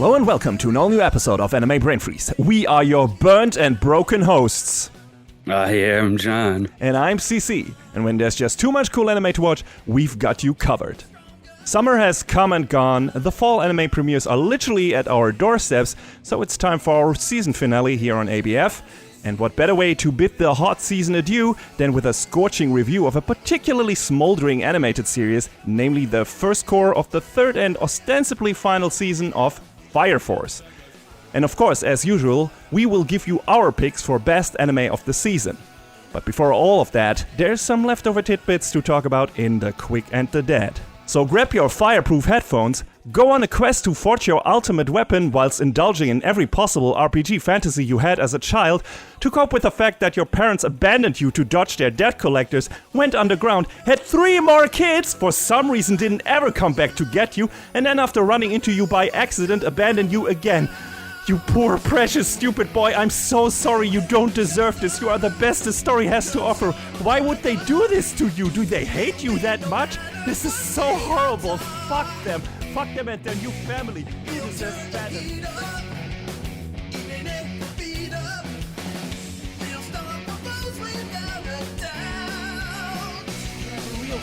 Hello and welcome to an all-new episode of Anime Brain Freeze. We are your burnt and broken hosts. I am John. And I'm CC. And when there's just too much cool anime to watch, we've got you covered. Summer has come and gone, the fall anime premieres are literally at our doorsteps, so it's time for our season finale here on ABF. And what better way to bid the hot season adieu than with a scorching review of a particularly smoldering animated series, namely the first core of the third and ostensibly final season of Fire Force. And of course, as usual, we will give you our picks for best anime of the season. But before all of that, there's some leftover tidbits to talk about in The Quick and the Dead. So grab your fireproof headphones, go on a quest to forge your ultimate weapon whilst indulging in every possible RPG fantasy you had as a child, to cope with the fact that your parents abandoned you to dodge their debt collectors, went underground, had 3 more kids, for some reason didn't ever come back to get you, and then after running into you by accident abandoned you again. You poor, precious, stupid boy, I'm so sorry, you don't deserve this. You are the best this story has to offer. Why would they do this to you? Do they hate you that much? This is so horrible. Fuck them. Fuck them and their new family. You deserve better.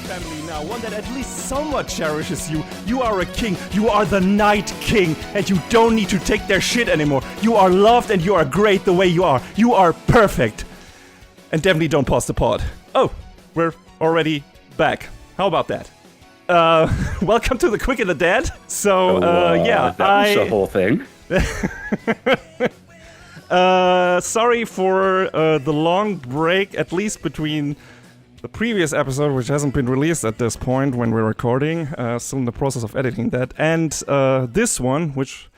Family now, one that at least somewhat cherishes you. You are a king, you are the Night King, and you don't need to take their shit anymore. You are loved and you are great the way you are. You are perfect. And definitely don't pause the pod. Oh, we're already back. How about that? Welcome to The Quick and the Dead. So, yeah. That was the whole thing. Sorry for the long break, at least between the previous episode, which hasn't been released at this point when we're recording, still in the process of editing that, and this one, which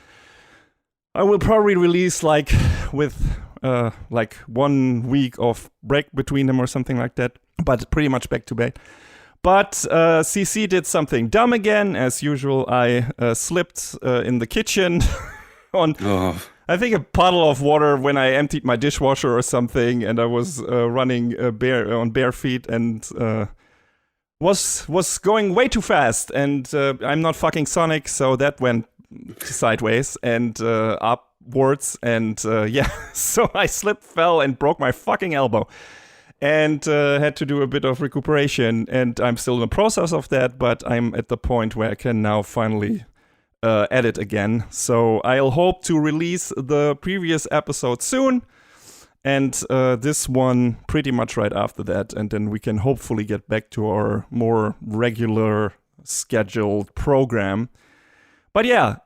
I will probably release with 1 week of break between them or something like that, but pretty much back to back. But CC did something dumb again, as usual. I slipped in the kitchen on... Oh. I think a puddle of water when I emptied my dishwasher or something, and I was running on bare feet and was going way too fast. And I'm not fucking Sonic, so that went sideways and upwards. And so I slipped, fell, and broke my fucking elbow. And had to do a bit of recuperation. And I'm still in the process of that, but I'm at the point where I can now finally... edit again. So I'll hope to release the previous episode soon, and this one pretty much right after that, and then we can hopefully get back to our more regular scheduled program. But yeah,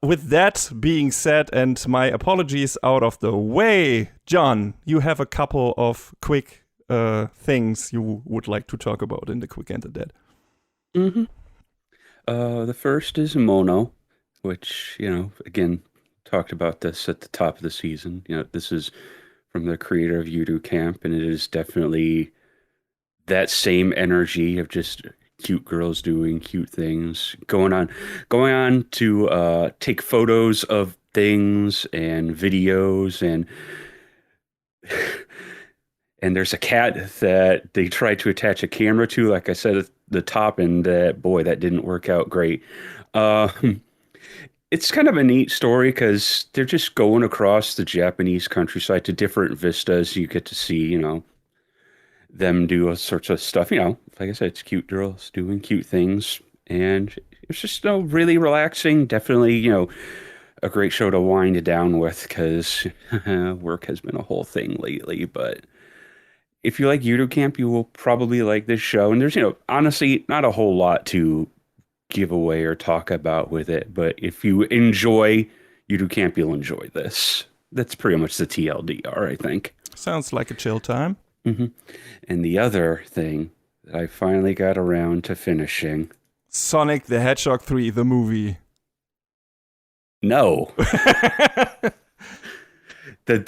with that being said, and my apologies out of the way, John, you have a couple of quick things you would like to talk about in The Quick and the Dead. Mm-hmm. The first is Mono, which, again, talked about this at the top of the season. This is from the creator of Yudu Camp, and it is definitely that same energy of just cute girls doing cute things, going on to take photos of things and videos, and there's a cat that they tried to attach a camera to, like I said at the top, and boy, that didn't work out great. It's kind of a neat story because they're just going across the Japanese countryside to different vistas. You get to see, them do all sorts of stuff. Like I said, it's cute girls doing cute things, and it's just really relaxing. Definitely, a great show to wind down with because work has been a whole thing lately, but. If you like Yudu Camp, you will probably like this show. And there's, honestly, not a whole lot to give away or talk about with it. But if you enjoy Yudu Camp, you'll enjoy this. That's pretty much the TLDR, I think. Sounds like a chill time. Mm-hmm. And the other thing that I finally got around to finishing. Sonic the Hedgehog 3, the movie. No. The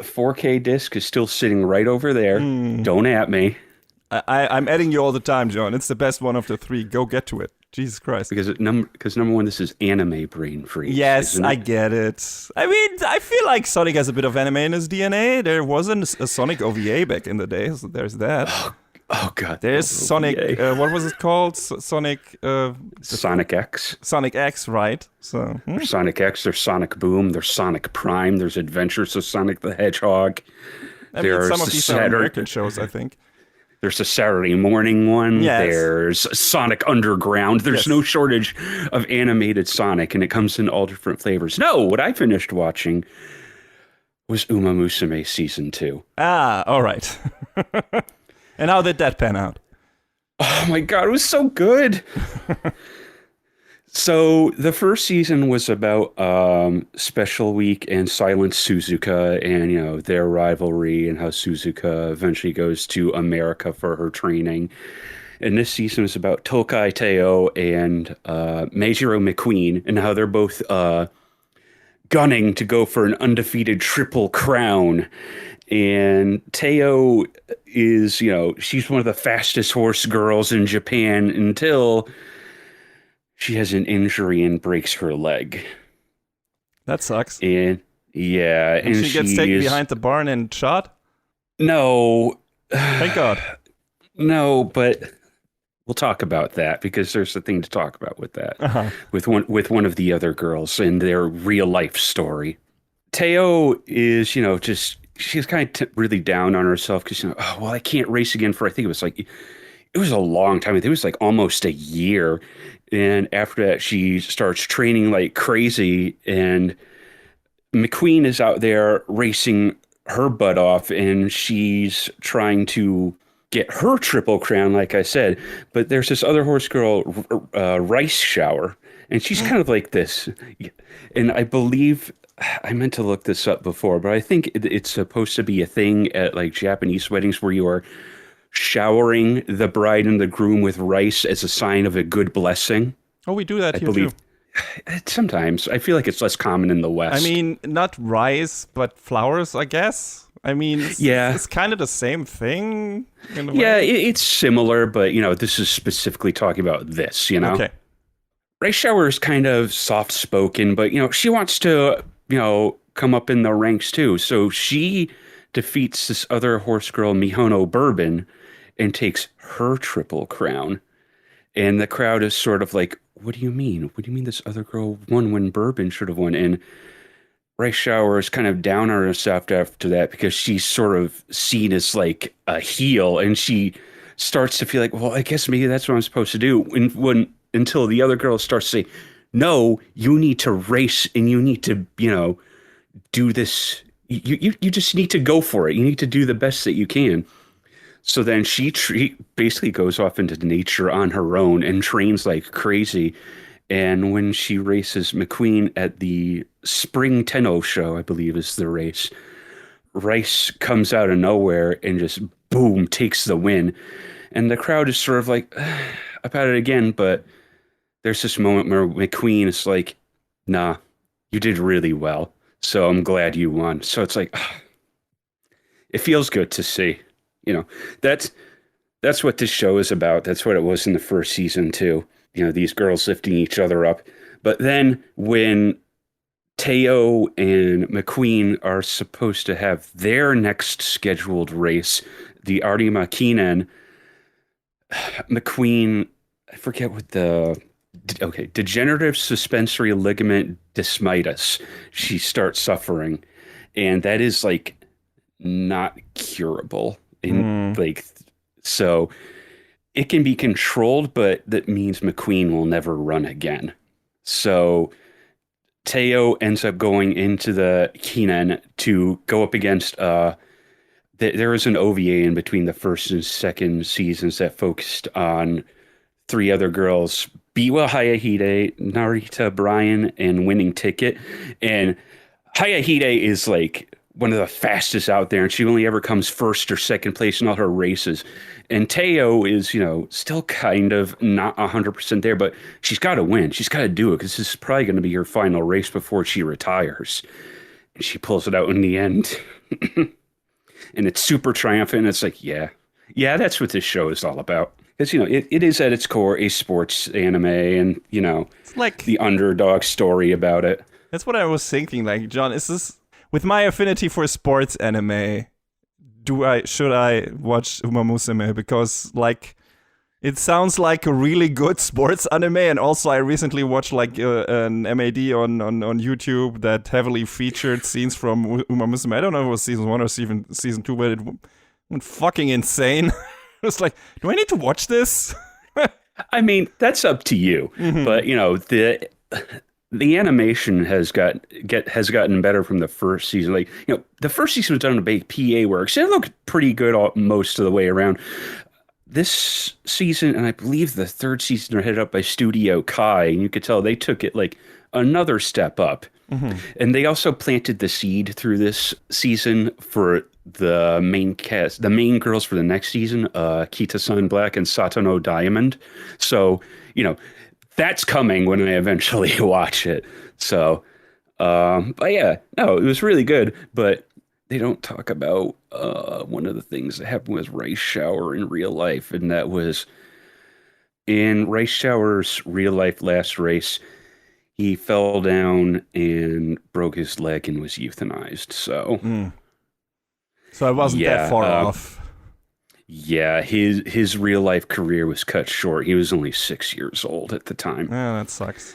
4K disc is still sitting right over there. Don't at me. I'm adding you all the time, John. It's the best one of the 3. Go get to it. Jesus Christ. Because number one, this is anime brain freeze. Yes, I get it. I mean, I feel like Sonic has a bit of anime in his DNA. There wasn't a Sonic OVA back in the day, so there's that. Oh god, There's the Sonic. OVA. What was it called? Sonic. Sonic X. Sonic X, right? So. There's Sonic X. There's Sonic Boom. There's Sonic Prime. There's Adventures of Sonic the Hedgehog. I mean, some of these are American shows, I think. There's a Saturday morning one. Yes. There's Sonic Underground. There's no shortage of animated Sonic, and it comes in all different flavors. No, what I finished watching was Uma Musume Season 2. Ah, all right. And how did that pan out? Oh my god, it was so good. So the first season was about Special Week and Silent Suzuka and, you know, their rivalry and how Suzuka eventually goes to America for her training. And this season was about Tokai Teo and Meijiro McQueen and how they're both gunning to go for an undefeated triple crown. And Teo is, you know, she's one of the fastest horse girls in Japan until she has an injury and breaks her leg. That sucks. And yeah, and she gets taken behind the barn and shot? No. Thank God. No, but we'll talk about that because there's a thing to talk about with that. With one of the other girls and their real life story. Teo is, you know, just she's kind of really down on herself because, you know, oh, well, I can't race again for, I think it was a long time. I think it was like almost a year. And after that, she starts training like crazy. And McQueen is out there racing her butt off. And she's trying to get her triple crown, like I said. But there's this other horse girl, Rice Shower. And she's kind of like this. And I believe, I meant to look this up before, but I think it's supposed to be a thing at like Japanese weddings where you are showering the bride and the groom with rice as a sign of a good blessing. Oh, we do that here too. Sometimes. I feel like it's less common in the West. I mean, not rice, but flowers, I guess. I mean, it's kind of the same thing. In a way. It's similar, but, you know, this is specifically talking about this, you know? Okay. Rice Shower is kind of soft-spoken, but, you know, she wants to, you know, come up in the ranks too. So she defeats this other horse girl, Mihono Bourbon, and takes her triple crown. And the crowd is sort of like, what do you mean? What do you mean this other girl won when Bourbon should have won? And Rice Shower is kind of down on herself after that because she's sort of seen as like a heel. And she starts to feel like, well, I guess maybe that's what I'm supposed to do. Until the other girl starts to say, no, you need to race and you need to, you know, do this. You just need to go for it. You need to do the best that you can. So then she basically goes off into nature on her own and trains like crazy. And when she races McQueen at the Spring Tenno show, I believe is the race, Rice comes out of nowhere and just boom, takes the win. And the crowd is sort of like, about it again. But there's this moment where McQueen is like, nah, you did really well. So I'm glad you won. So it's like, it feels good to see. You know, that's what this show is about. That's what it was in the first season too. You know, these girls lifting each other up. But then when Teo and McQueen are supposed to have their next scheduled race, the Arima Kinen, McQueen, I forget what degenerative suspensory ligament desmitis. She starts suffering. And that is like not curable. So it can be controlled, but that means McQueen will never run again. So Teo ends up going into the Kinen to go up against there was an OVA in between the first and second seasons that focused on three other girls, Biwa Hayahide, Narita Bryan, and Winning Ticket. And Hayahide is like one of the fastest out there, and she only ever comes first or second place in all her races. And Teo is, you know, still kind of not 100% there, but she's got to win. She's got to do it because this is probably going to be her final race before she retires. And she pulls it out in the end. And it's super triumphant. It's like, yeah, that's what this show is all about. Because, you know, it is at its core a sports anime and, you know, it's like the underdog story about it. That's what I was thinking. Like, John, is this... With my affinity for sports anime, should I watch Uma Musume? Because like it sounds like a really good sports anime, and also I recently watched like an MAD on YouTube that heavily featured scenes from Uma Musume. I don't know if it was season 1 or season 2, but it went fucking insane. It was like, do I need to watch this? I mean, that's up to you. But the animation has gotten better from the first season. Like, the first season was done with PA work, so it looked pretty good most of the way around. This season, and I believe the third season, are headed up by Studio Kai, and you could tell they took it like another step up. And they also planted the seed through this season for the main cast, the main girls for the next season, Kita-san Black and Satono Diamond. So, that's coming when I eventually watch it. So, but yeah, no, it was really good. But they don't talk about one of the things that happened with Rice Shower in real life, and that was in Rice Shower's real life last race. He fell down and broke his leg and was euthanized. So, so I wasn't that far off. Yeah, his real life career was cut short. He was only 6 years old at the time. Yeah, that sucks.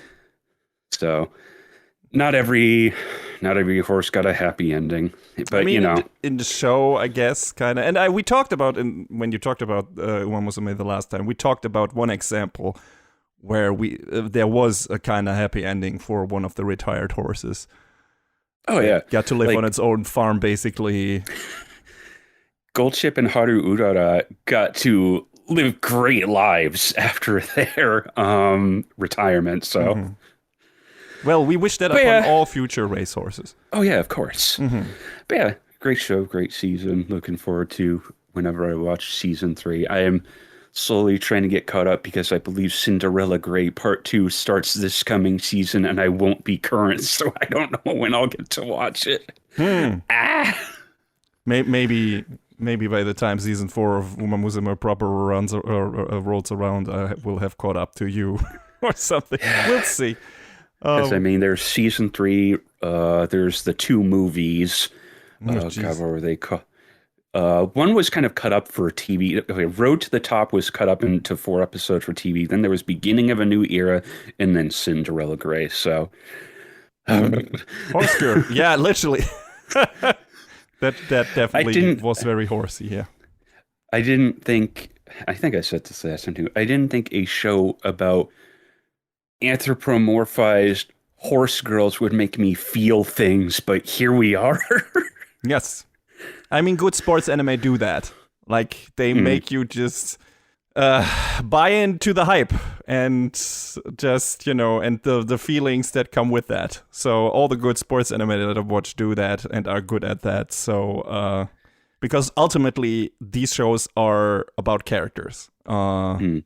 So, not every horse got a happy ending, but I mean, in the show, I guess, kind of. And we talked about when you talked about Uma Musume the last time, we talked about one example where there was a kind of happy ending for one of the retired horses. Oh yeah, got to live on its own farm, basically. Goldship and Haru Urara got to live great lives after their retirement. So, well, we wish that upon all future racehorses. Oh yeah, of course. But yeah, great show, great season. Looking forward to whenever I watch season 3. I am slowly trying to get caught up because I believe Cinderella Grey Part 2 starts this coming season, and I won't be current, so I don't know when I'll get to watch it. Maybe by the time season 4 of Uma Musume proper rolls around, I will have caught up to you or something. We'll see. Because I mean, there's season 3. There's the 2 movies. God, what were they called? One was kind of cut up for TV. Okay, Road to the Top was cut up into 4 episodes for TV. Then there was Beginning of a New Era, and then Cinderella Grey. So, horse girl, yeah, literally. that definitely was very horsey. Yeah, I didn't think. I think I said this last time too. I didn't think a show about anthropomorphized horse girls would make me feel things, but here we are. Yes. I mean, good sports anime do that. Like, they make you just buy into the hype and just, and the feelings that come with that. So all the good sports anime that I watch do that and are good at that. So, because ultimately these shows are about characters and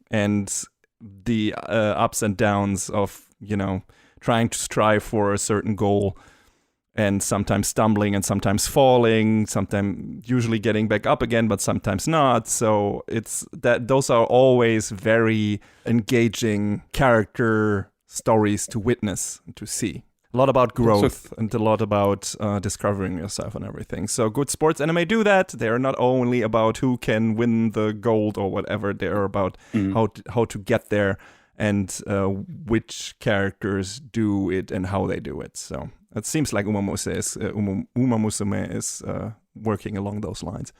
the ups and downs of, trying to strive for a certain goal. And sometimes stumbling and sometimes falling, sometimes usually getting back up again, but sometimes not. So it's that those are always very engaging character stories to witness and to see. A lot about growth and a lot about discovering yourself and everything. So good sports anime do that. They're not only about who can win the gold or whatever. They're about how to get there and which characters do it and how they do it. So it seems like Uma Musume is working along those lines.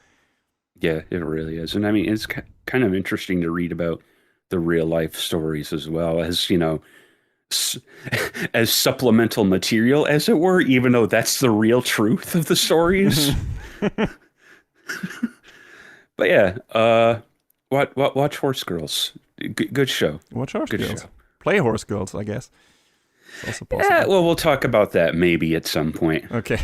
Yeah, it really is. And I mean, it's kind of interesting to read about the real life stories as well as, as supplemental material, as it were, even though that's the real truth of the stories. But yeah, watch Horse Girls. Good show. Watch Horse Girls. Show. Play Horse Girls, I guess. It's also possible. Yeah, well, we'll talk about that maybe at some point. Okay.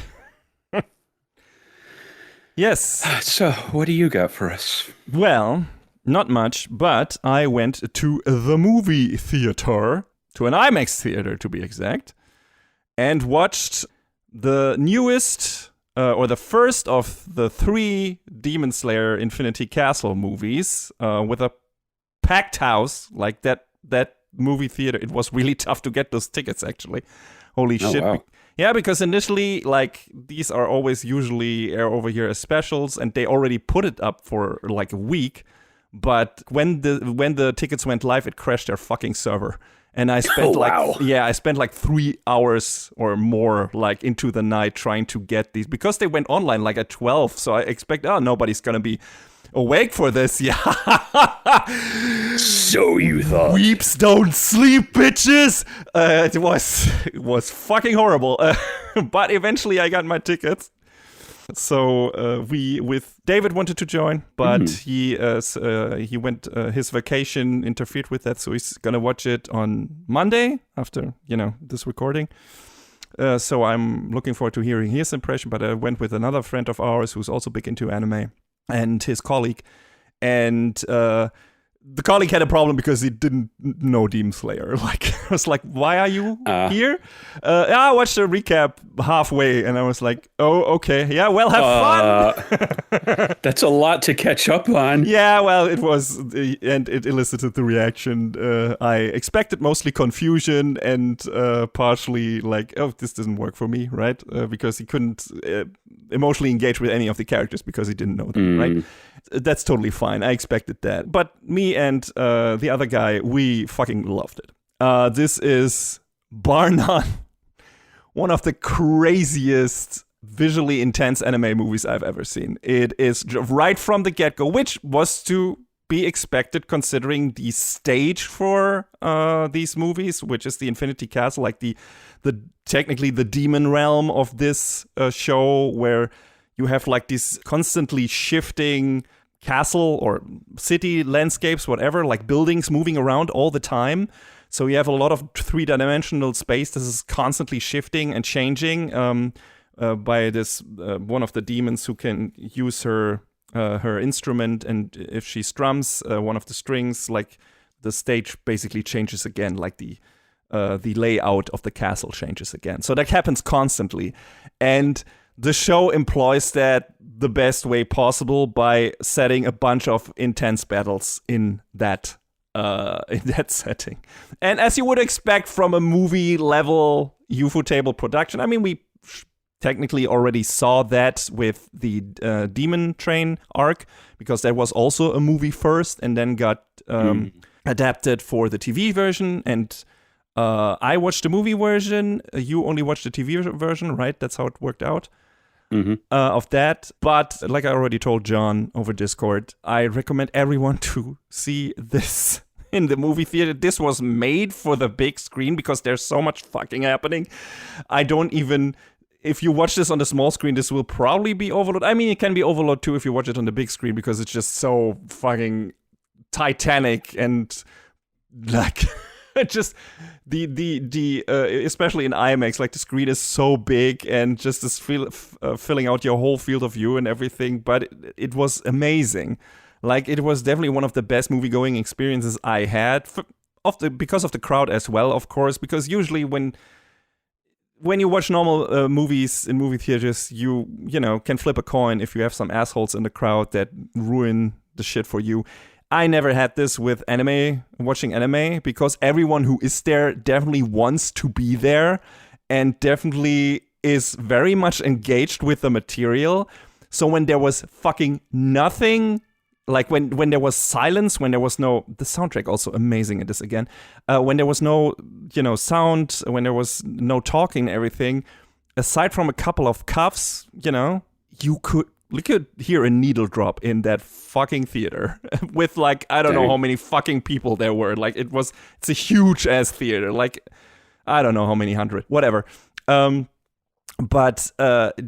Yes. So, what do you got for us? Well, not much, but I went to the movie theater, to an IMAX theater to be exact, and watched the newest, or the first of the 3 Demon Slayer Infinity Castle movies, with a packed house. Like that movie theater, it was really tough to get those tickets, actually. Holy shit. Wow. Yeah, because initially, like, these are always usually air over here as specials, and they already put it up for like a week. But when the tickets went live, it crashed their fucking server. And I spent I spent like 3 hours or more like into the night trying to get these because they went online like at 12. So I expect, nobody's going to be awake for this. Yeah. So you thought. Weeps don't sleep, bitches. It was fucking horrible. But eventually I got my tickets. So with David wanted to join, but he went his vacation interfered with that, so he's gonna watch it on Monday after this recording. So I'm looking forward to hearing his impression. But I went with another friend of ours who's also big into anime, and his colleague, and the colleague had a problem because he didn't know Demon Slayer. Like, I was like, why are you here? I watched a recap halfway, and I was like, oh, okay. Yeah, well, have fun. That's a lot to catch up on. Yeah, well, it was, and it elicited the reaction. I expected mostly confusion and partially like, oh, this doesn't work for me, right? Because he couldn't emotionally engage with any of the characters because he didn't know them, right? That's totally fine. I expected that. But me and the other guy, we fucking loved it. This is, bar none, one of the craziest visually intense anime movies I've ever seen. It is right from the get-go, which was to be expected considering the stage for these movies, which is the Infinity Castle, like the technically the demon realm of this show, where you have like these constantly shifting castle or city landscapes, whatever, like buildings moving around all the time. So you have a lot of three-dimensional space. This is constantly shifting and changing by this one of the demons who can use her instrument, and if she strums one of the strings, like the stage basically changes again, like the layout of the castle changes again. So that happens constantly, and the show employs that the best way possible by setting a bunch of intense battles in that setting. And as you would expect from a movie level UFO table production, I mean, we technically already saw that with the Demon Train arc, because that was also a movie first and then got adapted for the TV version. And I watched the movie version. You only watched the TV version, right? That's how it worked out. Of that. But like I already told John over Discord, I recommend everyone to see this in the movie theater. This was made for the big screen because there's so much fucking happening. If you watch this on the small screen, this will probably be overload. I mean, it can be overload too if you watch it on the big screen, because it's just so fucking Titanic and like just the especially in IMAX, like the screen is so big and just this filling out your whole field of view and everything. But it was amazing. Like, it was definitely one of the best movie-going experiences I had because of the crowd as well, of course. Because usually when you watch normal movies in movie theaters, you can flip a coin if you have some assholes in the crowd that ruin the shit for you. I never had this with watching anime, because everyone who is there definitely wants to be there and definitely is very much engaged with the material. So when there was fucking nothing, like when there was silence, when there was no, the soundtrack also amazing in this again, when there was no, sound, when there was no talking and everything, aside from a couple of cuffs, you could hear a needle drop in that fucking theater with like, I don't know how many fucking people there were. Like, it's a huge ass theater. Like, I don't know how many hundred, whatever. But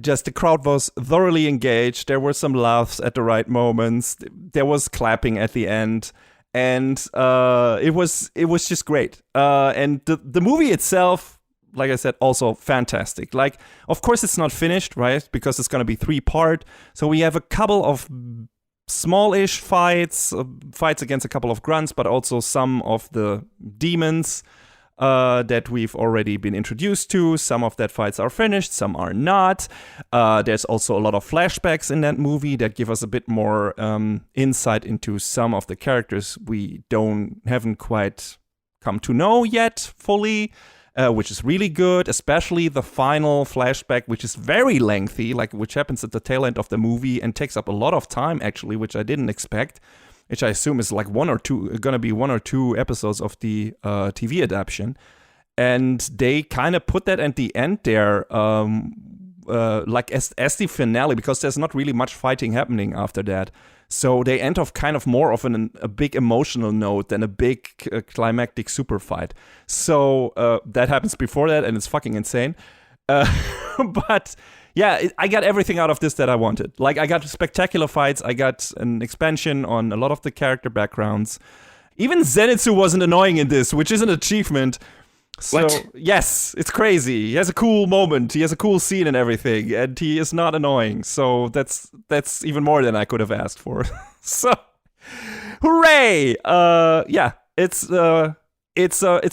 just the crowd was thoroughly engaged. There were some laughs at the right moments. There was clapping at the end, and it was just great. And the movie itself, like I said, also fantastic. Like, of course, it's not finished, right? Because it's gonna be 3-part. So we have a couple of smallish fights against a couple of grunts, but also some of the demons that we've already been introduced to. Some of that fights are finished, some are not. There's also a lot of flashbacks in that movie that give us a bit more insight into some of the characters we haven't quite come to know yet fully. which is really good, especially the final flashback, which is very lengthy, which happens at the tail end of the movie and takes up a lot of time, actually, which I didn't expect, which I assume is like one or two episodes of the TV adaptation. And they kind of put that at the end there, as the finale, because there's not really much fighting happening after that. So they end off kind of more of a big emotional note than a big climactic super fight. So that happens before that, and it's fucking insane. But yeah, I got everything out of this that I wanted. Like, I got spectacular fights. I got an expansion on a lot of the character backgrounds. Even Zenitsu wasn't annoying in this, which is an achievement. So, what? Yes, it's crazy. He has a cool moment. He has a cool scene and everything, and he is not annoying. So that's even more than I could have asked for. So, hooray! Yeah, it's a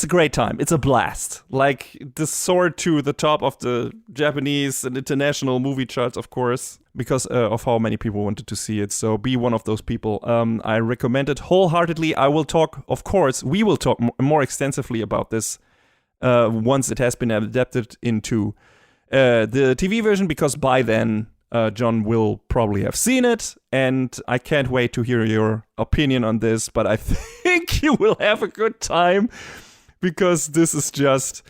great time. It's a blast. Like, the soared to the top of the Japanese and international movie charts, of course, because of how many people wanted to see it. So be one of those people. I recommend it wholeheartedly. We will talk more extensively about this once it has been adapted into the TV version, because by then John will probably have seen it, and I can't wait to hear your opinion on this, but I think you will have a good time, because this is just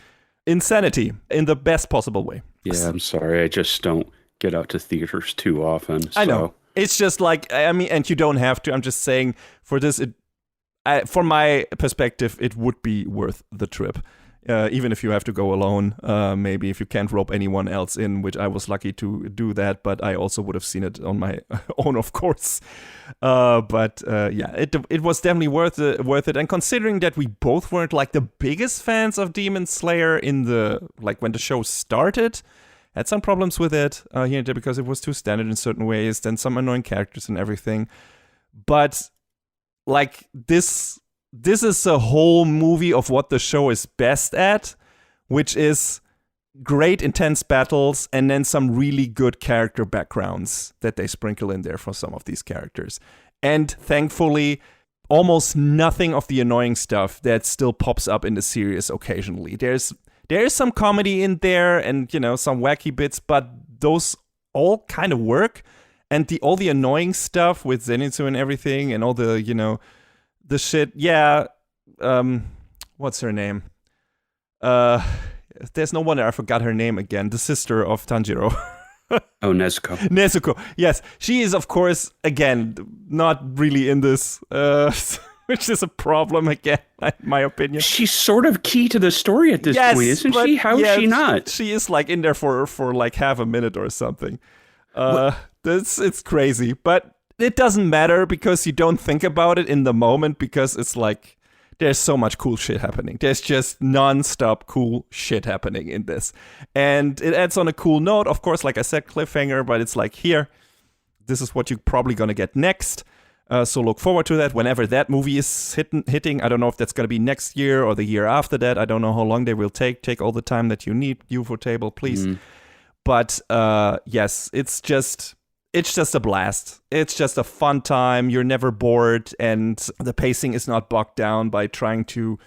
insanity in the best possible way. Yeah, I'm sorry. I just don't get out to theaters too often. So. I know. It's just like, I mean, and you don't have to. I'm just saying, for this, from my perspective, it would be worth the trip. Even if you have to go alone, maybe if you can't rope anyone else in, which I was lucky to do that, but I also would have seen it on my own, of course. But it was definitely worth it. And considering that we both weren't like the biggest fans of Demon Slayer when the show started, had some problems with it here and there because it was too standard in certain ways, then some annoying characters and everything. But like this is a whole movie of what the show is best at, which is great intense battles and then some really good character backgrounds that they sprinkle in there for some of these characters. And thankfully, almost nothing of the annoying stuff that still pops up in the series occasionally. There's some comedy in there and, some wacky bits, but those all kind of work. And all the annoying stuff with Zenitsu and everything and all the, the shit, what's her name? There's no wonder I forgot her name again. The sister of Tanjiro. Oh, Nezuko. Nezuko, yes. She is, of course, again, not really in this, which is a problem, again, in my opinion. She's sort of key to the story at this point, isn't she? How is she not? She is, like, in there for like half a minute or something. It's crazy, but it doesn't matter because you don't think about it in the moment, because it's like there's so much cool shit happening. There's just non-stop cool shit happening in this. And it adds on a cool note, of course, like I said, cliffhanger, but it's like, here, this is what you're probably going to get next. So look forward to that whenever that movie is hitting. I don't know if that's going to be next year or the year after that. I don't know how long they will take. Take all the time that you need, UFO table, please. But yes, it's just a blast. It's just a fun time. You're never bored, and the pacing is not bogged down by trying to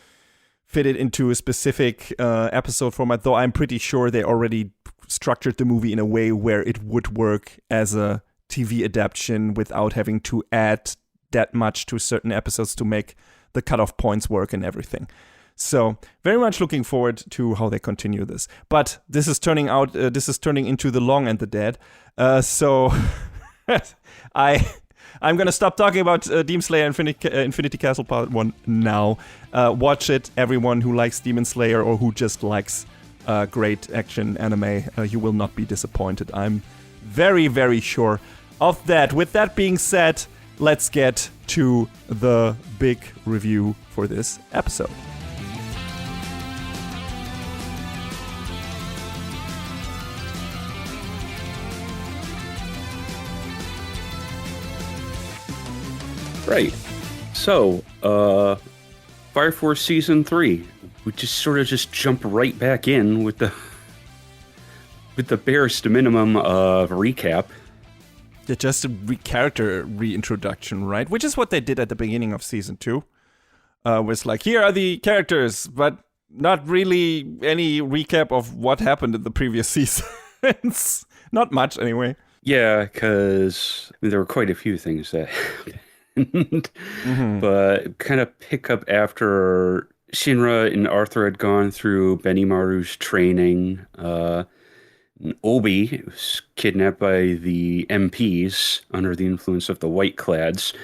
fit it into a specific episode format, though I'm pretty sure they already structured the movie in a way where it would work as a TV adaptation without having to add that much to certain episodes to make the cutoff points work and everything. So very much looking forward to how they continue this. But this is turning into the long and the dead. So I'm going to stop talking about Demon Slayer Infinity Castle Part 1 now. Watch it, everyone who likes Demon Slayer or who just likes great action anime. You will not be disappointed. I'm very, very sure of that. With that being said, let's get to the big review for this episode. Right. So, Fire Force Season 3. We just jump right back in with the barest minimum of recap. Just a character reintroduction, right? Which is what they did at the beginning of Season 2. Was like, here are the characters, but not really any recap of what happened in the previous seasons. Not much, anyway. Yeah, because there were quite a few things that happened. But kind of pick up after Shinra and Arthur had gone through Benimaru's training. Obi was kidnapped by the MPs under the influence of the Whiteclads,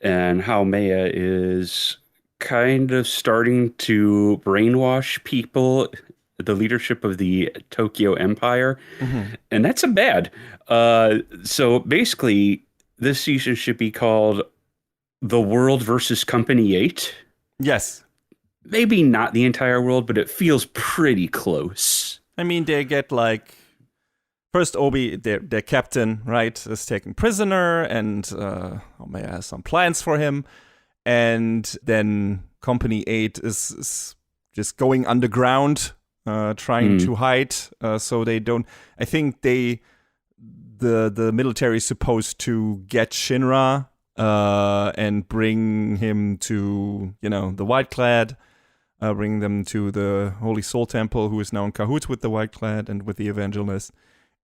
and how Maya is kind of starting to brainwash people, the leadership of the Tokyo Empire, and that's a bad. So basically, this season should be called The World versus Company 8. Yes. Maybe not the entire world, but it feels pretty close. I mean, they get like... First, Obi, their captain, right, is taken prisoner, and Omaya has some plans for him. And then Company 8 is just going underground, trying to hide, so they don't... I think the military is supposed to get Shinra and bring him to, the Whiteclad, bring them to the Holy Soul Temple, who is now in cahoots with the Whiteclad and with the Evangelist.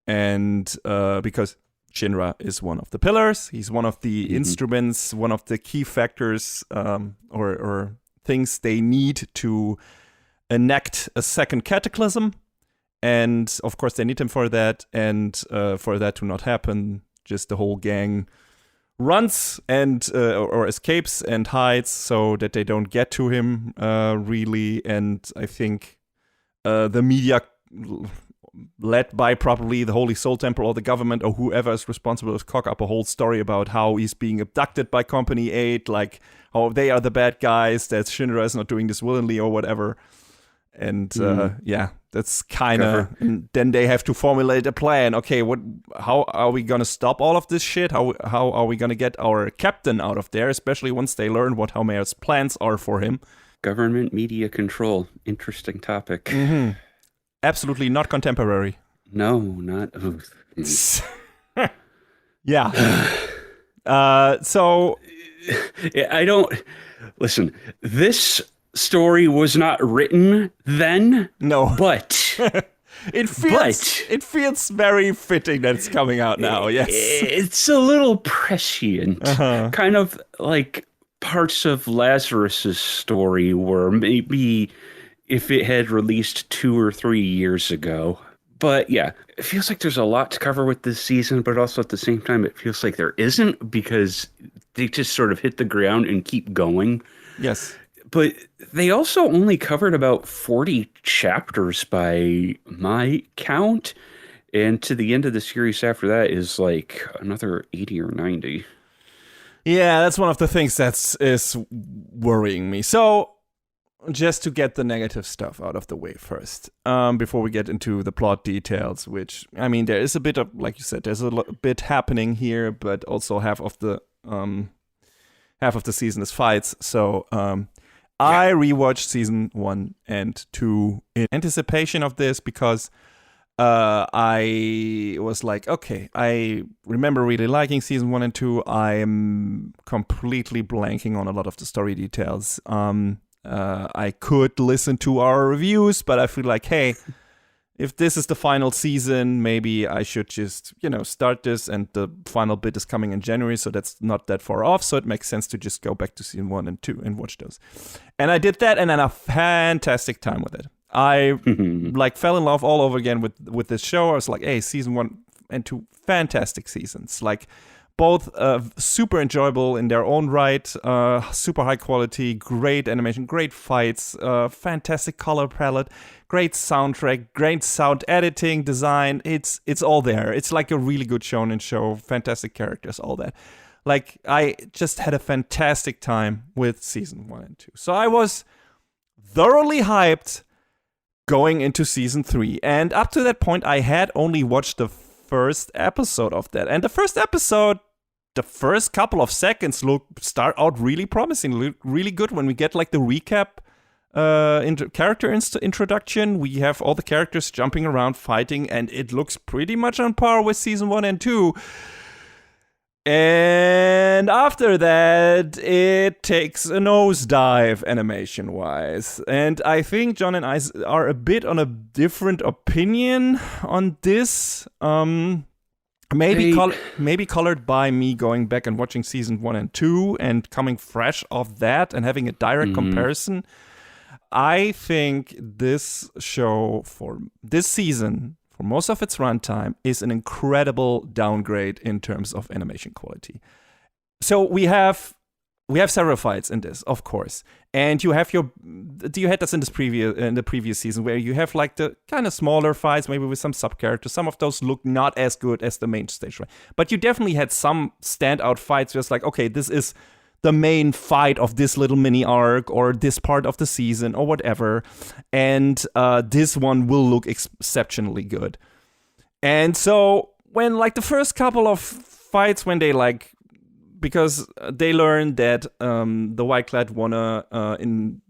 And because Shinra is one of the pillars, he's one of the instruments, one of the key factors or things they need to enact a second cataclysm. And of course, they need him for that. And for that to not happen, just the whole gang runs and or escapes and hides so that they don't get to him really. And I think the media, led by probably the Holy Soul Temple or the government or whoever is responsible, to cock up a whole story about how he's being abducted by Company 8, like how they are the bad guys, that Shinra is not doing this willingly or whatever. And that's kind of... And then they have to formulate a plan. Okay, how are we going to stop all of this shit? How are we going to get our captain out of there, especially once they learn what Haumeir's plans are for him? Government media control. Interesting topic. Absolutely not contemporary. No, not... Yeah. So... I don't... Listen, this story was not written then. No. But... It feels very fitting that it's coming out now, yes. It's a little prescient. Kind of like parts of Lazarus's story were maybe... if it had released 2 or 3 years ago. But yeah, it feels like there's a lot to cover with this season, but also at the same time, it feels like there isn't, because they just sort of hit the ground and keep going. Yes. But they also only covered about 40 chapters by my count. And to the end of the series after that is like another 80 or 90. Yeah, that's one of the things is worrying me. So... just to get the negative stuff out of the way first, before we get into the plot details, which, I mean, there is a bit of, like you said, there's a bit happening here, but also half of the season is fights. So I rewatched season 1 and 2 in anticipation of this, because I was like, okay, I remember really liking season 1 and 2. I am completely blanking on a lot of the story details. I could listen to our reviews, but I feel like, hey, if this is the final season, maybe I should just, start this, and the final bit is coming in January, so that's not that far off, so it makes sense to just go back to season 1 and 2 and watch those. And I did that, and I had a fantastic time with it. I fell in love all over again with this show. I was like, hey, season 1 and 2, fantastic seasons. Like, both super enjoyable in their own right, super high quality, great animation, great fights, fantastic color palette, great soundtrack, great sound editing, design. It's all there. It's like a really good shonen show, fantastic characters, all that. Like, I just had a fantastic time with season 1 and 2. So I was thoroughly hyped going into season 3. And up to that point, I had only watched the first episode of that. And the first episode, the first couple of seconds start out really promising, really good. When we get like the recap character introduction, we have all the characters jumping around, fighting, and it looks pretty much on par with season 1 and 2. And after that, it takes a nosedive animation-wise. And I think John and I are a bit on a different opinion on this. Maybe colored by me going back and watching season 1 and 2 and coming fresh off that and having a direct comparison. I think this show for this season, for most of its runtime, is an incredible downgrade in terms of animation quality. So we have several fights in this, of course, and you had this in the previous season where you have like the kind of smaller fights, maybe with some sub characters. Some of those look not as good as the main stage fight, but you definitely had some standout fights where it's like, okay, this is the main fight of this little mini arc or this part of the season or whatever, and this one will look exceptionally good. And so when like the first couple of fights, when they like, because they learned that the White Clad wanna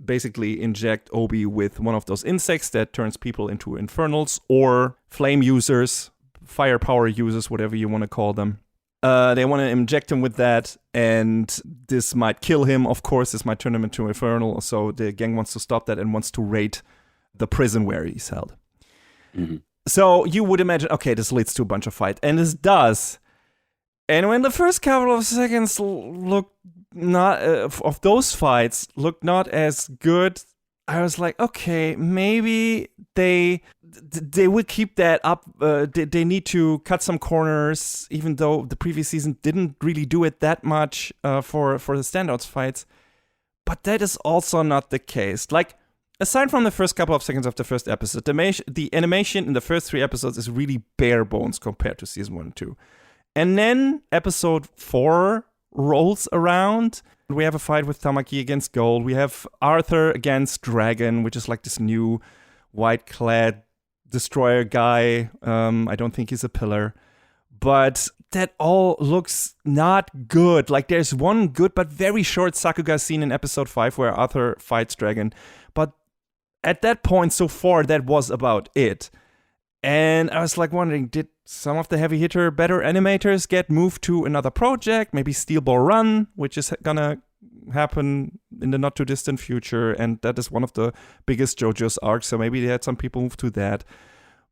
basically inject Obi with one of those insects that turns people into infernals or flame users, fire power users, whatever you want to call them. They want to inject him with that, and this might kill him, of course. This might turn him into infernal, so the gang wants to stop that and wants to raid the prison where he's held. Mm-hmm. So you would imagine, okay, this leads to a bunch of fight, and this does. And when the first couple of seconds look not of those fights look not as good, I was like, okay, maybe they would keep that up. They need to cut some corners, even though the previous season didn't really do it that much for the standouts fights. But that is also not the case. Like, aside from the first couple of seconds of the first episode, the animation in the first 3 episodes is really bare bones compared to season 1 and 2. And then episode 4 rolls around. We have a fight with Tamaki against Gold. We have Arthur against Dragon, which is like this new white-clad destroyer guy. I don't think he's a pillar. But that all looks not good. Like, there's one good but very short Sakuga scene in episode 5 where Arthur fights Dragon. But at that point, so far, that was about it. And I was like wondering, did some of the heavy hitter better animators get moved to another project? Maybe Steel Ball Run, which is gonna happen in the not too distant future, and that is one of the biggest JoJo's arcs, so maybe they had some people move to that.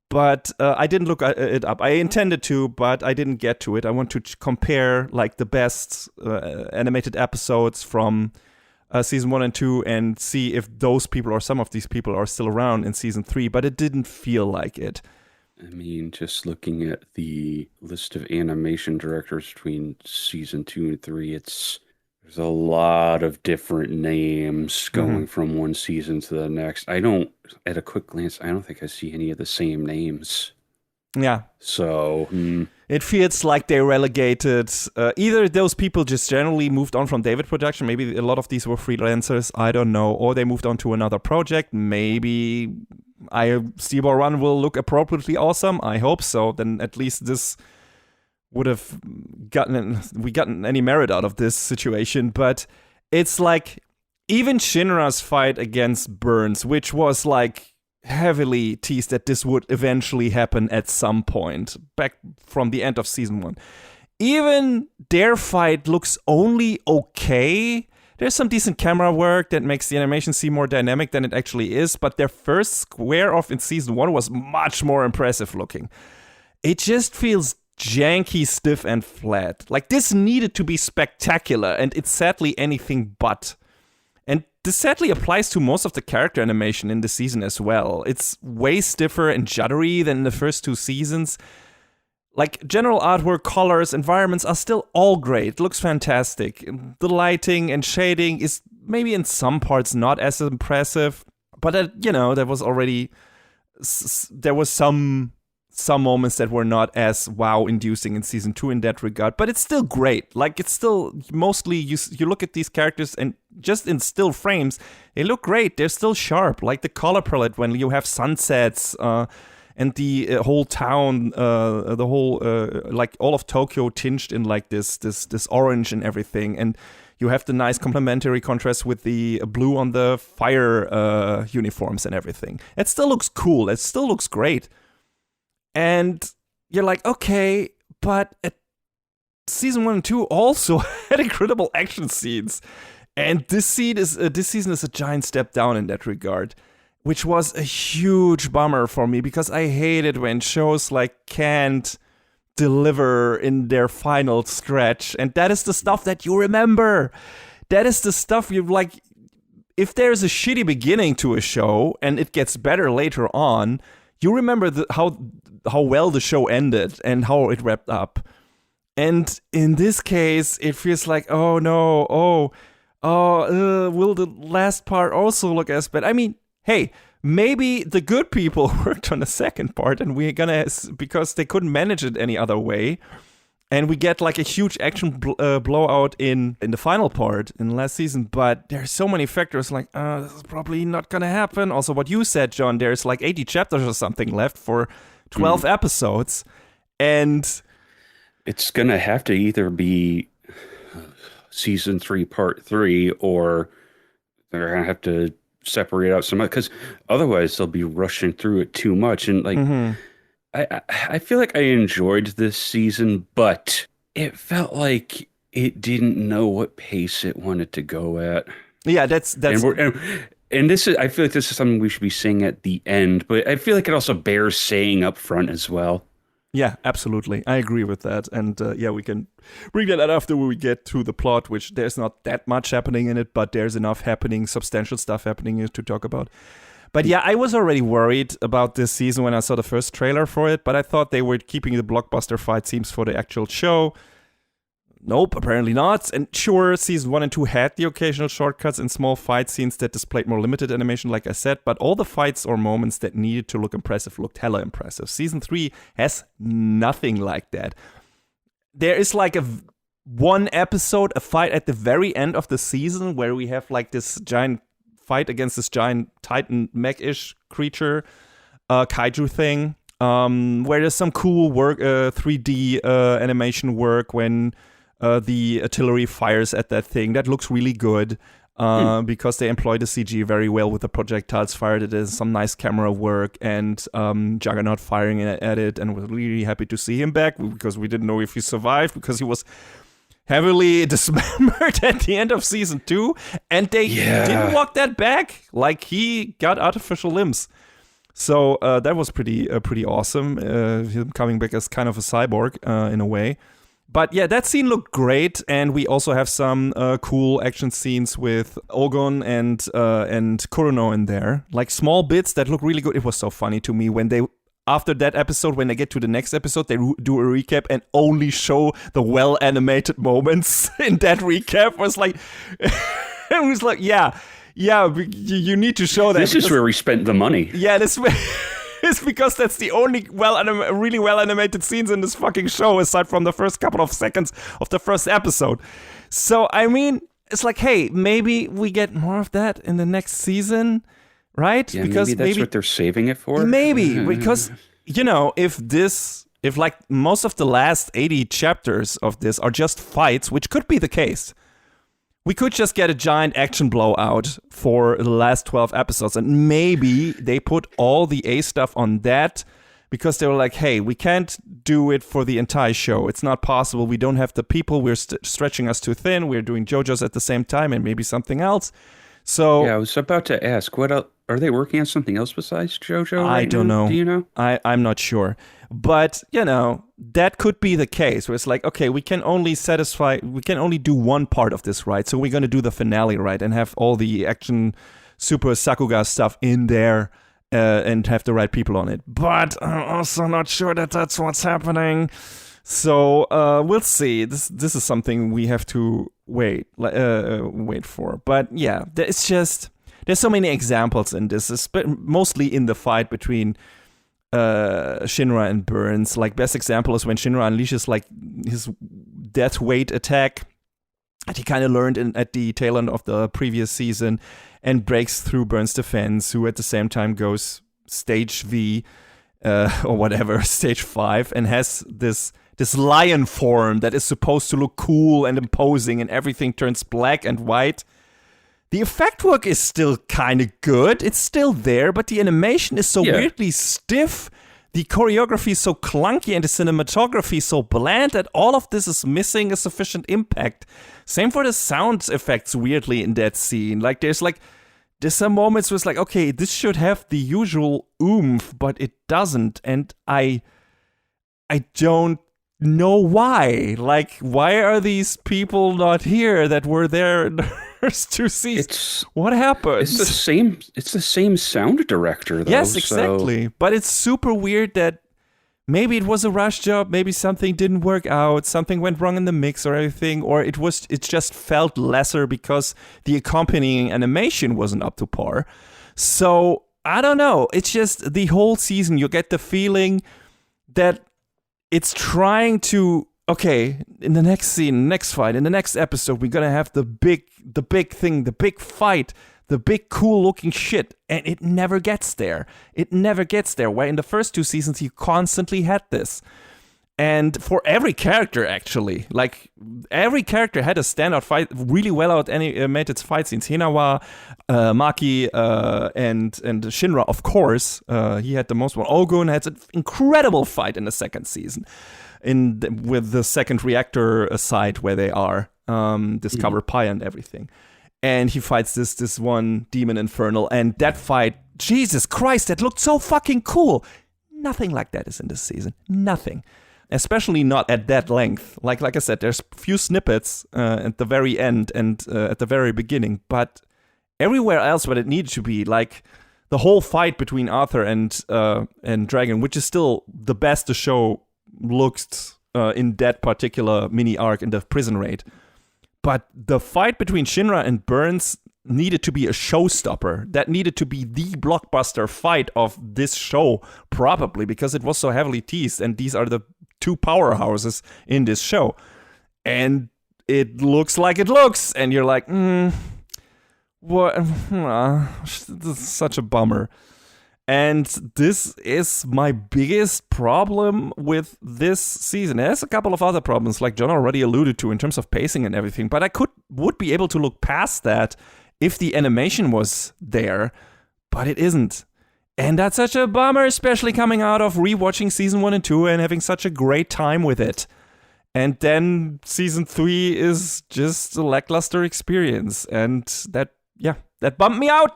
But I didn't look it up. I intended to, but I didn't get to it. I want to compare like the best animated episodes from season 1 and 2 and see if those people or some of these people are still around in season 3, but it didn't feel like it. I mean, just looking at the list of animation directors between season 2 and 3, there's a lot of different names going from one season to the next. At a quick glance, I don't think I see any of the same names. Yeah. So it feels like they relegated either those people just generally moved on from David Production. Maybe a lot of these were freelancers. I don't know. Or they moved on to another project. Maybe Steel Ball Run will look appropriately awesome. I hope so. Then at least this would have gotten any merit out of this situation. But it's like even Shinra's fight against Burns, which was like heavily teased that this would eventually happen at some point back from the end of season 1. Even their fight looks only okay. There's some decent camera work that makes the animation seem more dynamic than it actually is, but their first square off in season 1 was much more impressive looking. It just feels janky, stiff, and flat. Like, this needed to be spectacular, and it's sadly anything but. And this sadly applies to most of the character animation in the season as well. It's way stiffer and juddery than the first 2 seasons. Like, general artwork, colors, environments are still all great. It looks fantastic. The lighting and shading is maybe in some parts not as impressive. But, there was some moments that were not as wow-inducing in season 2 in that regard, but it's still great. Like, it's still mostly, you look at these characters and just in still frames, they look great. They're still sharp. Like the color palette when you have sunsets and the whole town, like all of Tokyo tinged in like this orange and everything, and you have the nice complementary contrast with the blue on the fire uniforms and everything. It still looks cool. It still looks great. And you're like, okay, but at season 1 and 2 also had incredible action scenes. And this season is a giant step down in that regard, which was a huge bummer for me because I hate it when shows like can't deliver in their final stretch. And that is the stuff that you remember. That is the stuff you like. If there's a shitty beginning to a show and it gets better later on, you remember how well the show ended and how it wrapped up. And in this case, it feels like, oh no, will the last part also look as bad? I mean, hey, maybe the good people worked on the second part and we're gonna, because they couldn't manage it any other way. And we get like a huge action blowout in the final part in the last season. But there's so many factors like, this is probably not going to happen. Also, what you said, John, there's like 80 chapters or something left for 12 episodes. And it's going to have to either be season 3, part 3, or they're going to have to separate out some, because otherwise they'll be rushing through it too much. And like, I feel like I enjoyed this season, but it felt like it didn't know what pace it wanted to go at. Yeah, that's and this is, I feel like this is something we should be saying at the end, but I feel like it also bears saying up front as well. Yeah, absolutely. I agree with that. And we can bring that up after we get to the plot, which there's not that much happening in it, but there's enough happening, substantial stuff happening to talk about. But yeah, I was already worried about this season when I saw the first trailer for it, but I thought they were keeping the blockbuster fight scenes for the actual show. Nope, apparently not. And sure, season 1 and 2 had the occasional shortcuts and small fight scenes that displayed more limited animation, like I said, but all the fights or moments that needed to look impressive looked hella impressive. Season 3 has nothing like that. There is like one episode, a fight at the very end of the season where we have like this giant fight against this giant titan mech-ish creature, kaiju thing, where there's some cool work, 3D animation work when the artillery fires at that thing. That looks really good because they employ the CG very well with the projectiles fired. It is some nice camera work and Juggernaut firing at it, and we're really happy to see him back because we didn't know if he survived because he was heavily dismembered at the end of season 2, and they didn't walk that back. Like, he got artificial limbs. So that was pretty awesome. Him coming back as kind of a cyborg in a way. But yeah, that scene looked great, and we also have some cool action scenes with Ogon and Kurono in there. Like small bits that look really good. It was so funny to me when they, after that episode, when they get to the next episode, they do a recap and only show the well-animated moments in that recap. Was like, it was like, yeah, you need to show that. This is where we spent the money. Yeah, this is because that's the only really well-animated scenes in this fucking show, aside from the first couple of seconds of the first episode. So, I mean, it's like, hey, maybe we get more of that in the next season. Right? Yeah, because maybe that's what they're saving it for. Maybe, because, you know, if like most of the last 80 chapters of this are just fights, which could be the case, we could just get a giant action blowout for the last 12 episodes. And maybe they put all the A stuff on that because they were like, hey, we can't do it for the entire show. It's not possible. We don't have the people. We're stretching us too thin. We're doing JoJo's at the same time and maybe something else. So yeah, I was about to ask, what else? Are they working on something else besides JoJo? I don't know. Do you know? I'm not sure. But, you know, that could be the case where it's like, okay, we can only do one part of this right. So we're going to do the finale right and have all the action super Sakuga stuff in there and have the right people on it. But I'm also not sure that that's what's happening. So we'll see. This is something we have to wait for. But yeah, there's so many examples in this, mostly in the fight between Shinra and Burns. Like, best example is when Shinra unleashes like his death weight attack that he kind of learned at the tail end of the previous season and breaks through Burns' defense, who at the same time goes stage V or whatever, stage 5, and has this lion form that is supposed to look cool and imposing, and everything turns black and white. The effect work is still kind of good. It's still there, but the animation is so weirdly stiff the choreography is so clunky and the cinematography is so bland that all of this is missing a sufficient impact. Same for the sound effects, weirdly, in that scene. Like, there's some moments where it's like, okay, this should have the usual oomph, but it doesn't. And I don't know why. Like, why are these people not here that were there in the first 2 seasons? What happened? It's the same sound director, though. Yes, exactly. So. But it's super weird that maybe it was a rush job, maybe something didn't work out, something went wrong in the mix or anything, or it just felt lesser because the accompanying animation wasn't up to par. So I don't know. It's just the whole season you get the feeling that it's trying to, okay, in the next scene, next fight, in the next episode, we're gonna have the big thing, the big fight, the big cool looking shit, and it never gets there. It never gets there. Where in the first 2 seasons you constantly had this. And for every character, actually, like every character had a standout fight, really well out animated fight scenes. Hinawa, Maki, and Shinra, of course, he had the most one. Ogun had an incredible fight in the second season, with the second reactor site where they are, Discover Pi and everything. And he fights this one demon infernal, and that fight, Jesus Christ, that looked so fucking cool. Nothing like that is in this season. Nothing. Especially not at that length. Like I said, there's a few snippets at the very end and at the very beginning, but everywhere else where it needed to be, like the whole fight between Arthur and Dragon, which is still the best the show looks in that particular mini arc in the prison raid. But the fight between Shinra and Burns needed to be a showstopper. That needed to be the blockbuster fight of this show, probably, because it was so heavily teased, and these are the 2 powerhouses in this show. And it looks like it looks, and you're like, what? This is such a bummer. And this is my biggest problem with this season. There's a couple of other problems, like John already alluded to, in terms of pacing and everything, but I would be able to look past that if the animation was there, but it isn't. And that's such a bummer, especially coming out of rewatching season 1 and 2 and having such a great time with it. And then season 3 is just a lackluster experience. And that bumped me out.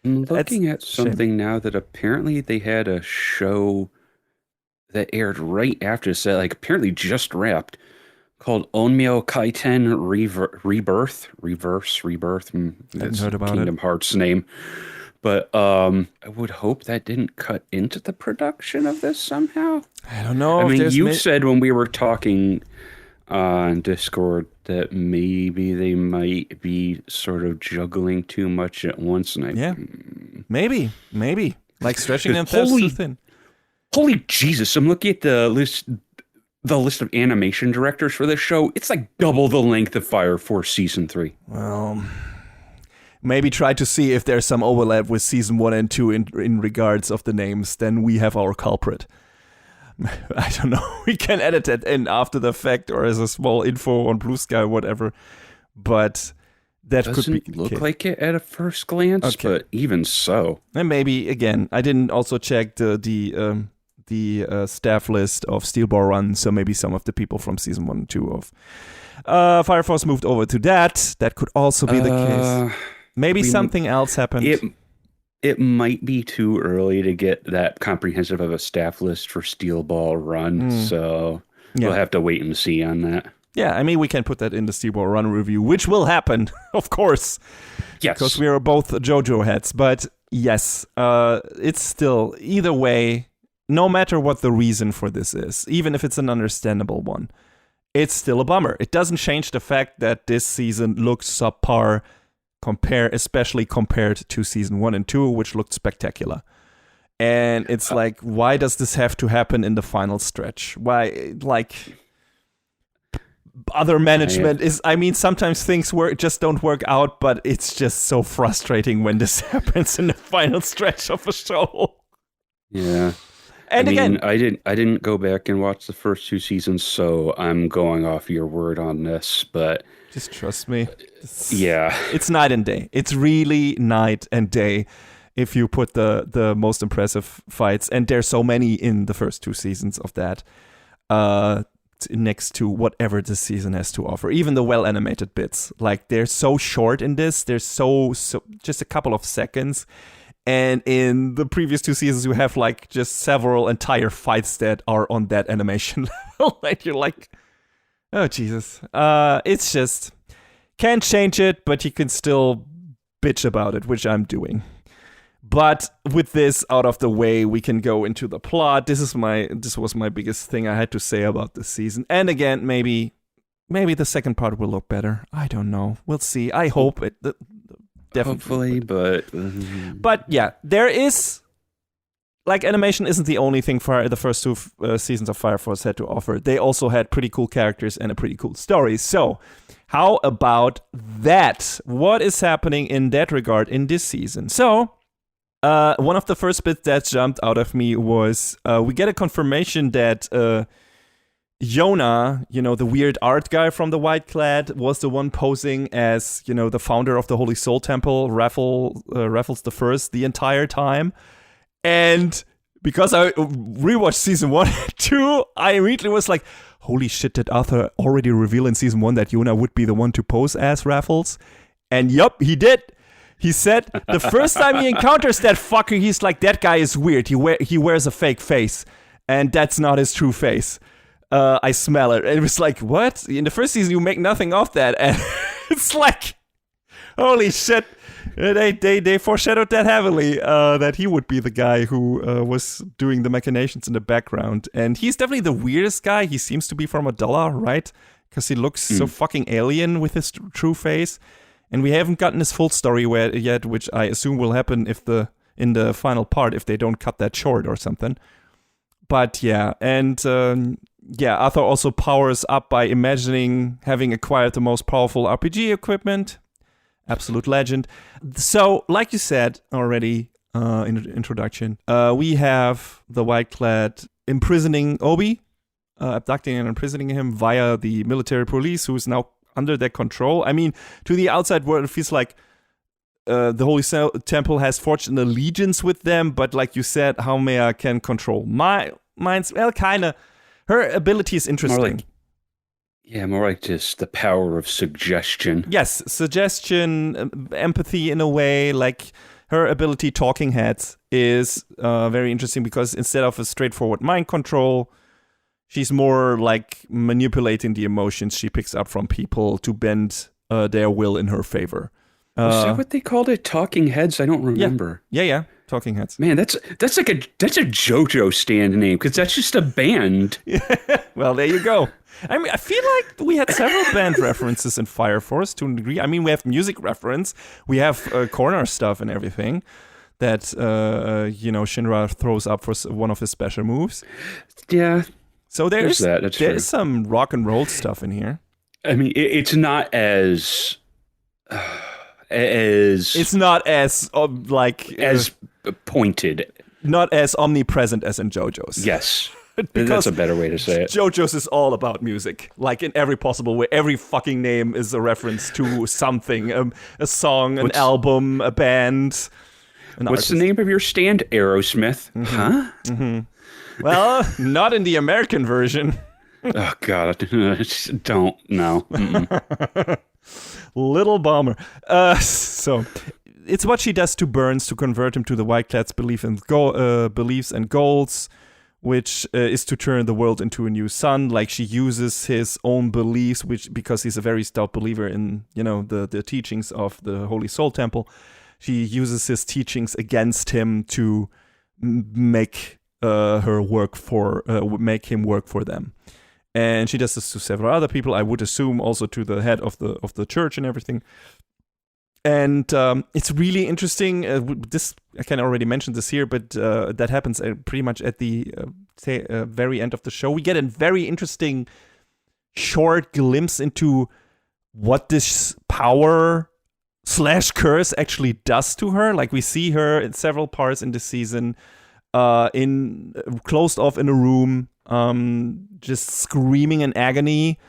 I'm looking at something now that apparently they had a show that aired right after this, that apparently just wrapped, called Onmyo Kaiten Rebirth. That's heard about Kingdom Hearts name. But I would hope that didn't cut into the production of this somehow. I don't know. I mean, you said when we were talking on Discord that maybe they might be sort of juggling too much at once. And maybe. Like stretching themselves too thin. Holy Jesus, I'm looking at the list of animation directors for this show. It's like double the length of Fire Force Season 3. Well, maybe try to see if there's some overlap with Season 1 and 2 in regards of the names. Then we have our culprit. I don't know. We can edit it in after the fact or as a small info on Blue Sky or whatever. But that doesn't could look like it at a first glance, but even so. And maybe, again, I didn't also check the staff list of Steel Ball Run, so maybe some of the people from season 1 and 2 of Fire Force moved over to that. That could also be the case. Maybe something else happened. It might be too early to get that comprehensive of a staff list for Steel Ball Run, so we'll have to wait and see on that. Yeah, I mean, we can put that in the Steel Ball Run review, which will happen, of course. Yes. Because we are both JoJo heads. But yes, it's still, either way, no matter what the reason for this is, even if it's an understandable one, it's still a bummer. It doesn't change the fact that this season looks subpar, especially compared to season 1 and 2, which looked spectacular. And it's like, why does this have to happen in the final stretch? Why, other management sometimes things just don't work out, but it's just so frustrating when this happens in the final stretch of a show. Yeah. And again, I didn't go back and watch the first 2 seasons, so I'm going off your word on this, but just trust me. Yeah. It's night and day. It's really night and day. if you put the most impressive fights, and there's so many in the first 2 seasons of that, next to whatever this season has to offer. Even the well animated bits, like they're so short in this. They're so just a couple of seconds. And in the previous 2 seasons, you have like just several entire fights that are on that animation level. Like you're like, oh Jesus. It's just can't change it, but you can still bitch about it, which I'm doing. But with this out of the way, we can go into the plot. This was my biggest thing I had to say about this season. And again, maybe the second part will look better. I don't know. We'll see. I hope it. Definitely. Hopefully, but yeah, there is, like, animation isn't the only thing the first 2 seasons of Fire Force had to offer. They also had pretty cool characters and a pretty cool story. So how about that? What is happening in that regard in this season? So one of the first bits that jumped out of me was we get a confirmation that Yona, the weird art guy from the White Clad, was the one posing as, the founder of the Holy Soul Temple, Raffles the First, the entire time. And because I rewatched season 1 and 2, I immediately was like, holy shit, did Arthur already reveal in season 1 that Yona would be the one to pose as Raffles? And yup, he did. He said the first time he encounters that fucker, he's like, that guy is weird. He wears a fake face, and that's not his true face. I smell it. And it was like, what? In the first season, you make nothing of that. And it's like, holy shit. They foreshadowed that heavily, that he would be the guy who was doing the machinations in the background. And he's definitely the weirdest guy. He seems to be from Adela, right? Because he looks so fucking alien with his true face. And we haven't gotten his full story yet, which I assume will happen in the final part if they don't cut that short or something. But yeah, and Arthur also powers up by imagining having acquired the most powerful RPG equipment. Absolute legend. So, like you said already in the introduction, we have the White Clad imprisoning Obi, abducting and imprisoning him via the military police, who is now under their control. I mean, to the outside world, it feels like the Holy Temple has forged an allegiance with them, but like you said, Haumea can control minds. Well, kind of. Her ability is interesting. More like just the power of suggestion. Yes, suggestion, empathy in a way. Like her ability, Talking Heads, is very interesting because instead of a straightforward mind control, she's more like manipulating the emotions she picks up from people to bend their will in her favor. Is that what they called it? Talking Heads? I don't remember. Yeah. Talking Heads. Man, that's a JoJo stand name because that's just a band. Well, there you go. I mean, I feel like we had several band references in Fire Force to a degree. I mean, we have music reference, we have corner stuff and everything that Shinra throws up for one of his special moves. Yeah. So there's some rock and roll stuff in here. I mean, it's not as it's not as as pointed, not as omnipresent as in JoJo's. Yes. That's a better way to say it. JoJo's is all about music, like in every possible way. Every fucking name is a reference to something, a song, an album, a band. What's the name of your stand? Aerosmith. Mm-hmm. Huh? Mm-hmm. Well, not in the American version. Oh, God. Don't. No. Little bummer. So it's what she does to Burns to convert him to the White Clad's beliefs and goals, which is to turn the world into a new sun. Like, she uses his own beliefs, because he's a very stout believer in, the teachings of the Holy Soul Temple. She uses his teachings against him to make him work for them. And she does this to several other people. I would assume also to the head of the church and everything. And it's really interesting. This I can already mention this here, but that happens pretty much at the very end of the show. We get a very interesting short glimpse into what this power / curse actually does to her. Like, we see her in several parts in this season, closed off in a room, just screaming in agony,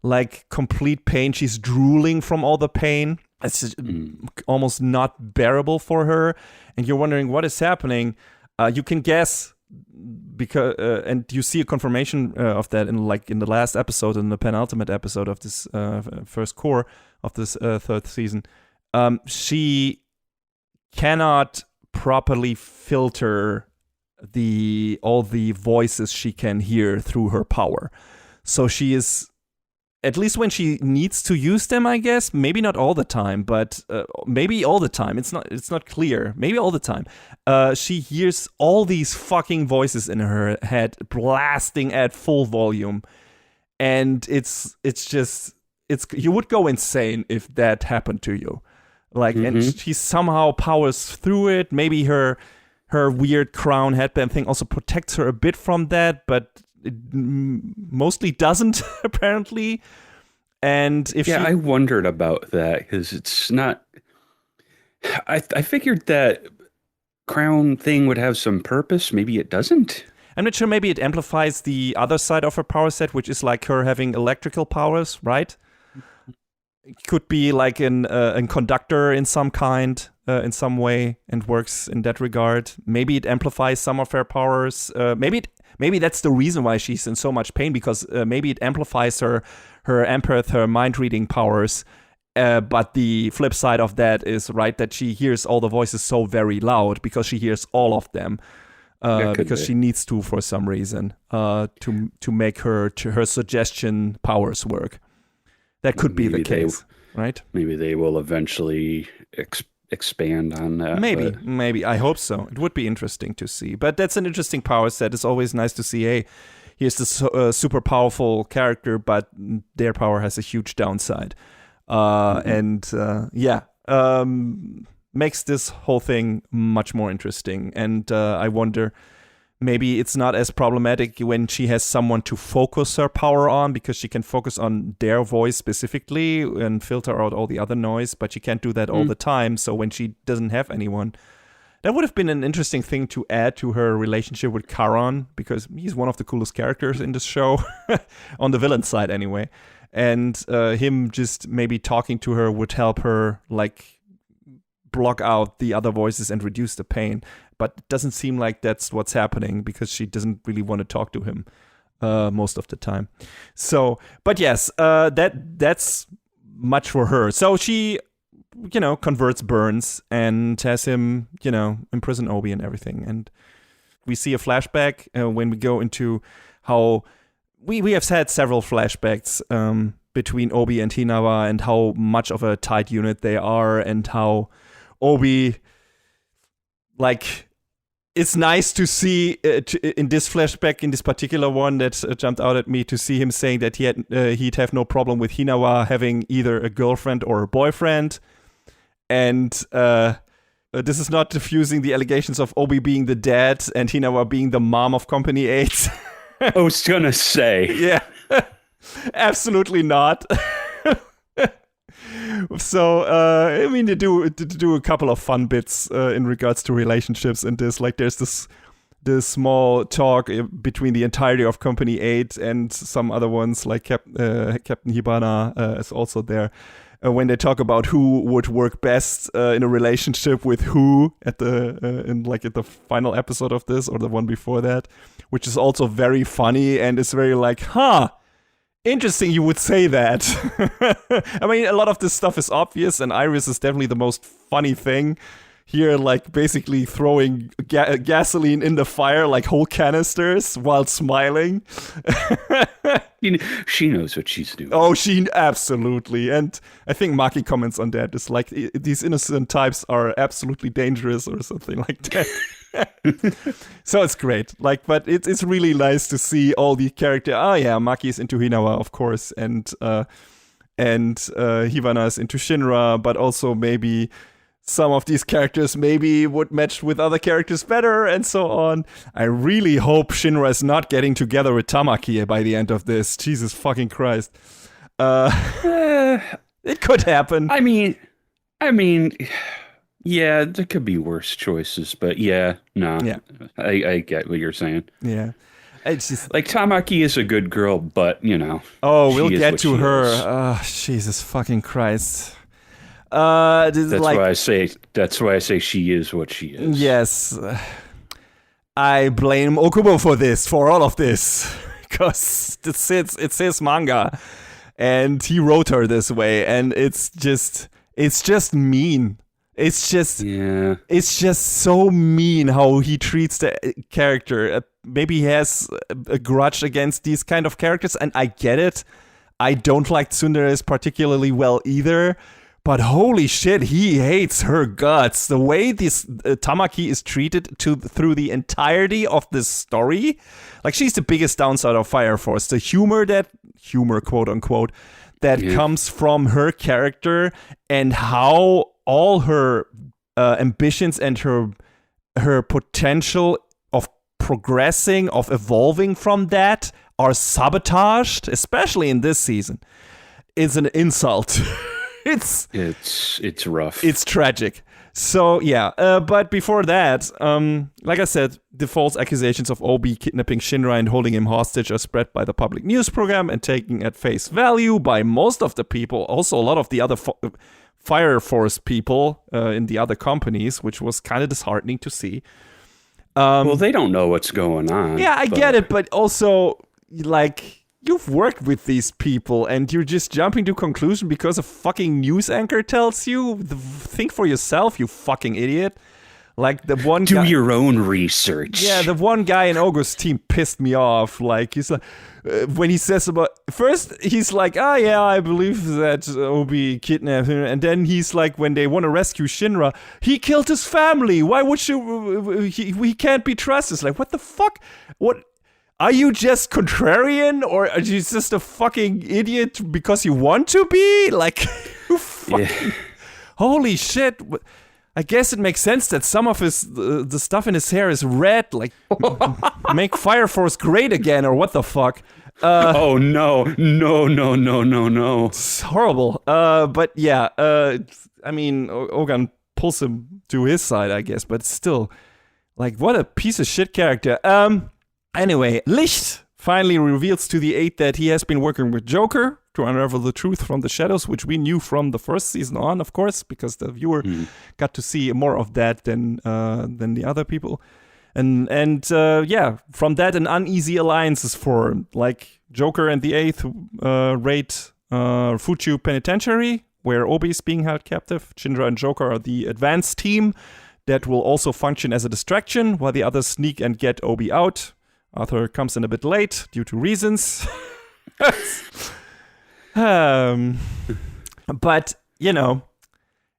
like complete pain. She's drooling from all the pain. It's just almost not bearable for her, and you're wondering what is happening. You can guess because, and you see a confirmation of that in the last episode, in the penultimate episode of this first core of this third season. She cannot properly filter all the voices she can hear through her power. So she is, at least when she needs to use them, I guess, maybe not all the time, but maybe all the time. It's not clear. Maybe all the time. She hears all these fucking voices in her head blasting at full volume, and it's you would go insane if that happened to you. And she somehow powers through it. Maybe her weird crown headband thing also protects her a bit from that, but it mostly doesn't, apparently. And I wondered about that, because it's not. I figured that crown thing would have some purpose. Maybe it doesn't. I'm not sure. Maybe it amplifies the other side of her power set, which is like her having electrical powers, right? It could be like a conductor in some kind, in some way, and works in that regard. Maybe it amplifies some of her powers. Maybe that's the reason why she's in so much pain, because maybe it amplifies her empath, her mind-reading powers. But the flip side of that is, right, that she hears all the voices so very loud because she hears all of them. Because she needs to, for some reason, to make her suggestion powers work. That could be the case, right? Maybe they will eventually expand on that. Maybe. I hope so. It would be interesting to see. But that's an interesting power set. It's always nice to see, hey, here's this super powerful character, but their power has a huge downside. Makes this whole thing much more interesting. And I wonder, maybe it's not as problematic when she has someone to focus her power on, because she can focus on their voice specifically and filter out all the other noise, but she can't do that all the time. So when she doesn't have anyone, that would have been an interesting thing to add to her relationship with Charon, because he's one of the coolest characters in this show, on the villain side anyway. And him just maybe talking to her would help her, block out the other voices and reduce the pain. But it doesn't seem like that's what's happening, because she doesn't really want to talk to him most of the time. So, but yes, that's much for her. So she, converts Burns and has him, imprison Obi and everything. And we see a flashback when we go into how we have had several flashbacks between Obi and Hinawa, and how much of a tight unit they are, and how Obi, it's nice to see in this flashback, in this particular one that jumped out at me, to see him saying that he'd have no problem with Hinawa having either a girlfriend or a boyfriend. And this is not diffusing the allegations of Obi being the dad and Hinawa being the mom of Company 8. I was gonna say. Yeah, absolutely not. So, to do a couple of fun bits in regards to relationships in this, there's this small talk between the entirety of Company 8 and some other ones, like Captain Hibana is also there, when they talk about who would work best in a relationship with who at the final episode of this, or the one before that, which is also very funny, and is very interesting you would say that. I mean, a lot of this stuff is obvious, and Iris is definitely the most funny thing here, basically throwing gasoline in the fire, whole canisters, while smiling. She knows what she's doing. Oh, she absolutely. And I think Maki comments on that. It's these innocent types are absolutely dangerous, or something like that. So it's great. But it's really nice to see all the characters. Oh yeah, Maki is into Hinawa, of course, and Hibana is into Shinra, but also maybe some of these characters maybe would match with other characters better, and so on. I really hope Shinra is not getting together with Tamaki by the end of this. Jesus fucking Christ. It could happen. I mean, yeah, there could be worse choices, but yeah, no. Yeah. I get what you're saying. Yeah. It's just Tamaki is a good girl, but Oh, we'll get to her. Oh, Jesus fucking Christ. This is That's like, why I say. That's why I say she is what she is. yes, I blame Okubo for all of this, because it's his manga, and he wrote her this way, and it's just mean. It's just so mean how he treats the character. Maybe he has a grudge against these kind of characters, and I get it. I don't like Tsundere particularly well either, but holy shit, he hates her guts. The way this Tamaki is treated through the entirety of this story, like, she's the biggest downside of Fire Force. The humor, quote unquote, that comes from her character, and how all her ambitions and her potential of progressing, of evolving from that, are sabotaged, especially in this season, is an insult. It's rough. It's tragic. So yeah, but before that, like I said, the false accusations of Obi kidnapping Shinra and holding him hostage are spread by the public news program and taken at face value by most of the people. Also, a lot of the other Fire Force people in the other companies, which was kind of disheartening to see. Well, they don't know what's going on. Yeah, I get it, but also, like, you've worked with these people and you're just jumping to conclusion because a fucking news anchor tells you. Think for yourself, you fucking idiot. Like, the one do your own research. Yeah, the one guy in August's team pissed me off. Like, he's like, when he says about, first he's like, oh yeah, I believe that Obi kidnapped him, and then he's like, when they want to rescue Shinra, he killed his family. Why would you? He can't be trusted. It's like, what the fuck? What? Are you just contrarian, or are you just a fucking idiot because you want to be? Like, holy shit. I guess it makes sense that some of the stuff in his hair is red, like, make Fire Force great again, or what the fuck. Oh, no. It's horrible. But yeah, I mean, Ogan pulls him to his side, I guess, but still, like, what a piece of shit character. Anyway, Licht finally reveals to the 8 that he has been working with Joker to unravel the truth from the shadows, which we knew from the first season on, of course, because the viewer got to see more of that than the other people. And yeah, from that, an uneasy alliance is formed. Like, Joker and the 8th raid Fuchu Penitentiary, where Obi is being held captive. Shinra and Joker are the advanced team that will also function as a distraction, while the others sneak and get Obi out. Arthur comes in a bit late due to reasons. But, you know,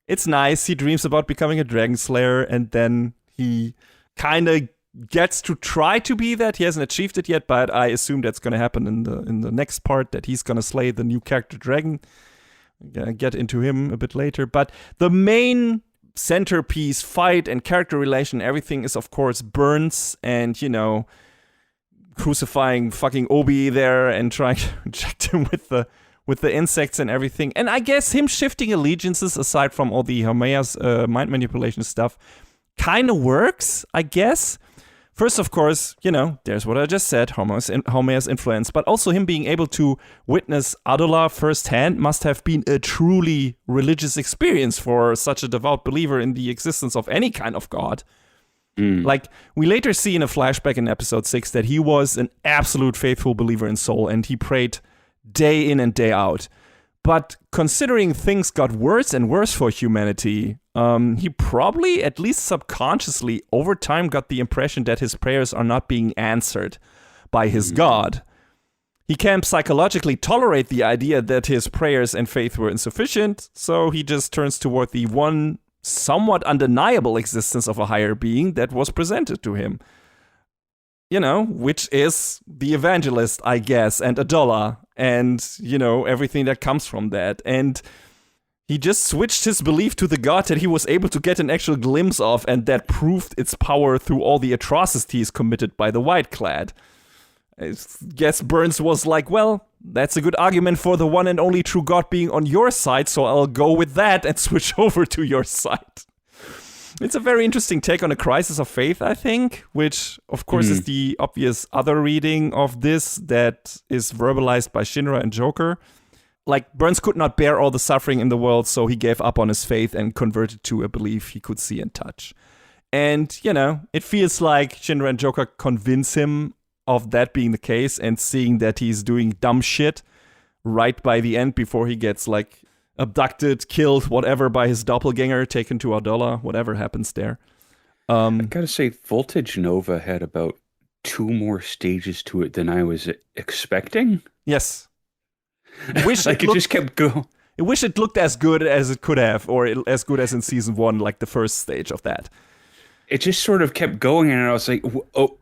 it's nice. He dreams about becoming a dragon slayer, and then he kind of gets to try to be that. He hasn't achieved it yet, but I assume that's going to happen in the next part, that he's going to slay the new character dragon. Get into him a bit later. But the main centerpiece, fight and character relation, everything is, of course, Burns and, you know, crucifying fucking Obi there and trying to inject him with the insects and everything. And I guess him shifting allegiances, aside from all the Hermea's mind manipulation stuff, kind of works, I guess. First, of course, you know, there's what I just said, Hermea's influence, but also him being able to witness Adola firsthand must have been a truly religious experience for such a devout believer in the existence of any kind of god. Like, we later see in a flashback in episode 6 that he was an absolute faithful believer in Soul, and he prayed day in and day out. But considering things got worse and worse for humanity, he probably, at least subconsciously, over time got the impression that his prayers are not being answered by his God. He can't psychologically tolerate the idea that his prayers and faith were insufficient, so he just turns toward the one somewhat undeniable existence of a higher being that was presented to him. You know, which is the evangelist, I guess, and Adola, and, you know, everything that comes from that. And he just switched his belief to the god that he was able to get an actual glimpse of, and that proved its power through all the atrocities committed by the White-Clad. I guess Burns was like, well, that's a good argument for the one and only true God being on your side, so I'll go with that and switch over to your side. It's a very interesting take on a crisis of faith, I think, which, of course, is the obvious other reading of this that is verbalized by Shinra and Joker. like Burns could not bear all the suffering in the world, so he gave up on his faith and converted to a belief he could see and touch. And, you know, it feels like Shinra and Joker convince him of that being the case, and seeing that he's doing dumb shit right by the end before he gets, like, abducted, killed, whatever, by his doppelganger, taken to Ardala, whatever happens there. I gotta say, Voltage Nova had about 2 more stages to it than I was expecting. Yes. Wish like it just kept going. I wish it looked as good as it could have, or as good as in season 1, like the first stage of that. It just sort of kept going, and I was like, oh,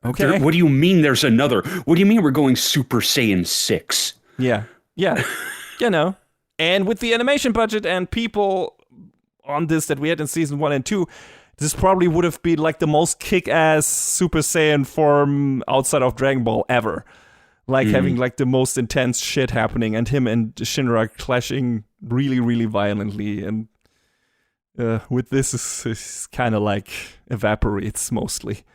okay. What do you mean there's another? What do you mean we're going Super Saiyan 6? Yeah. You know. And with the animation budget and people on this that we had in season 1 and 2, this probably would have been like the most kick-ass Super Saiyan form outside of Dragon Ball ever. Like having like the most intense shit happening, and him and Shinra clashing really, really violently. And with this, is kind of like evaporates mostly.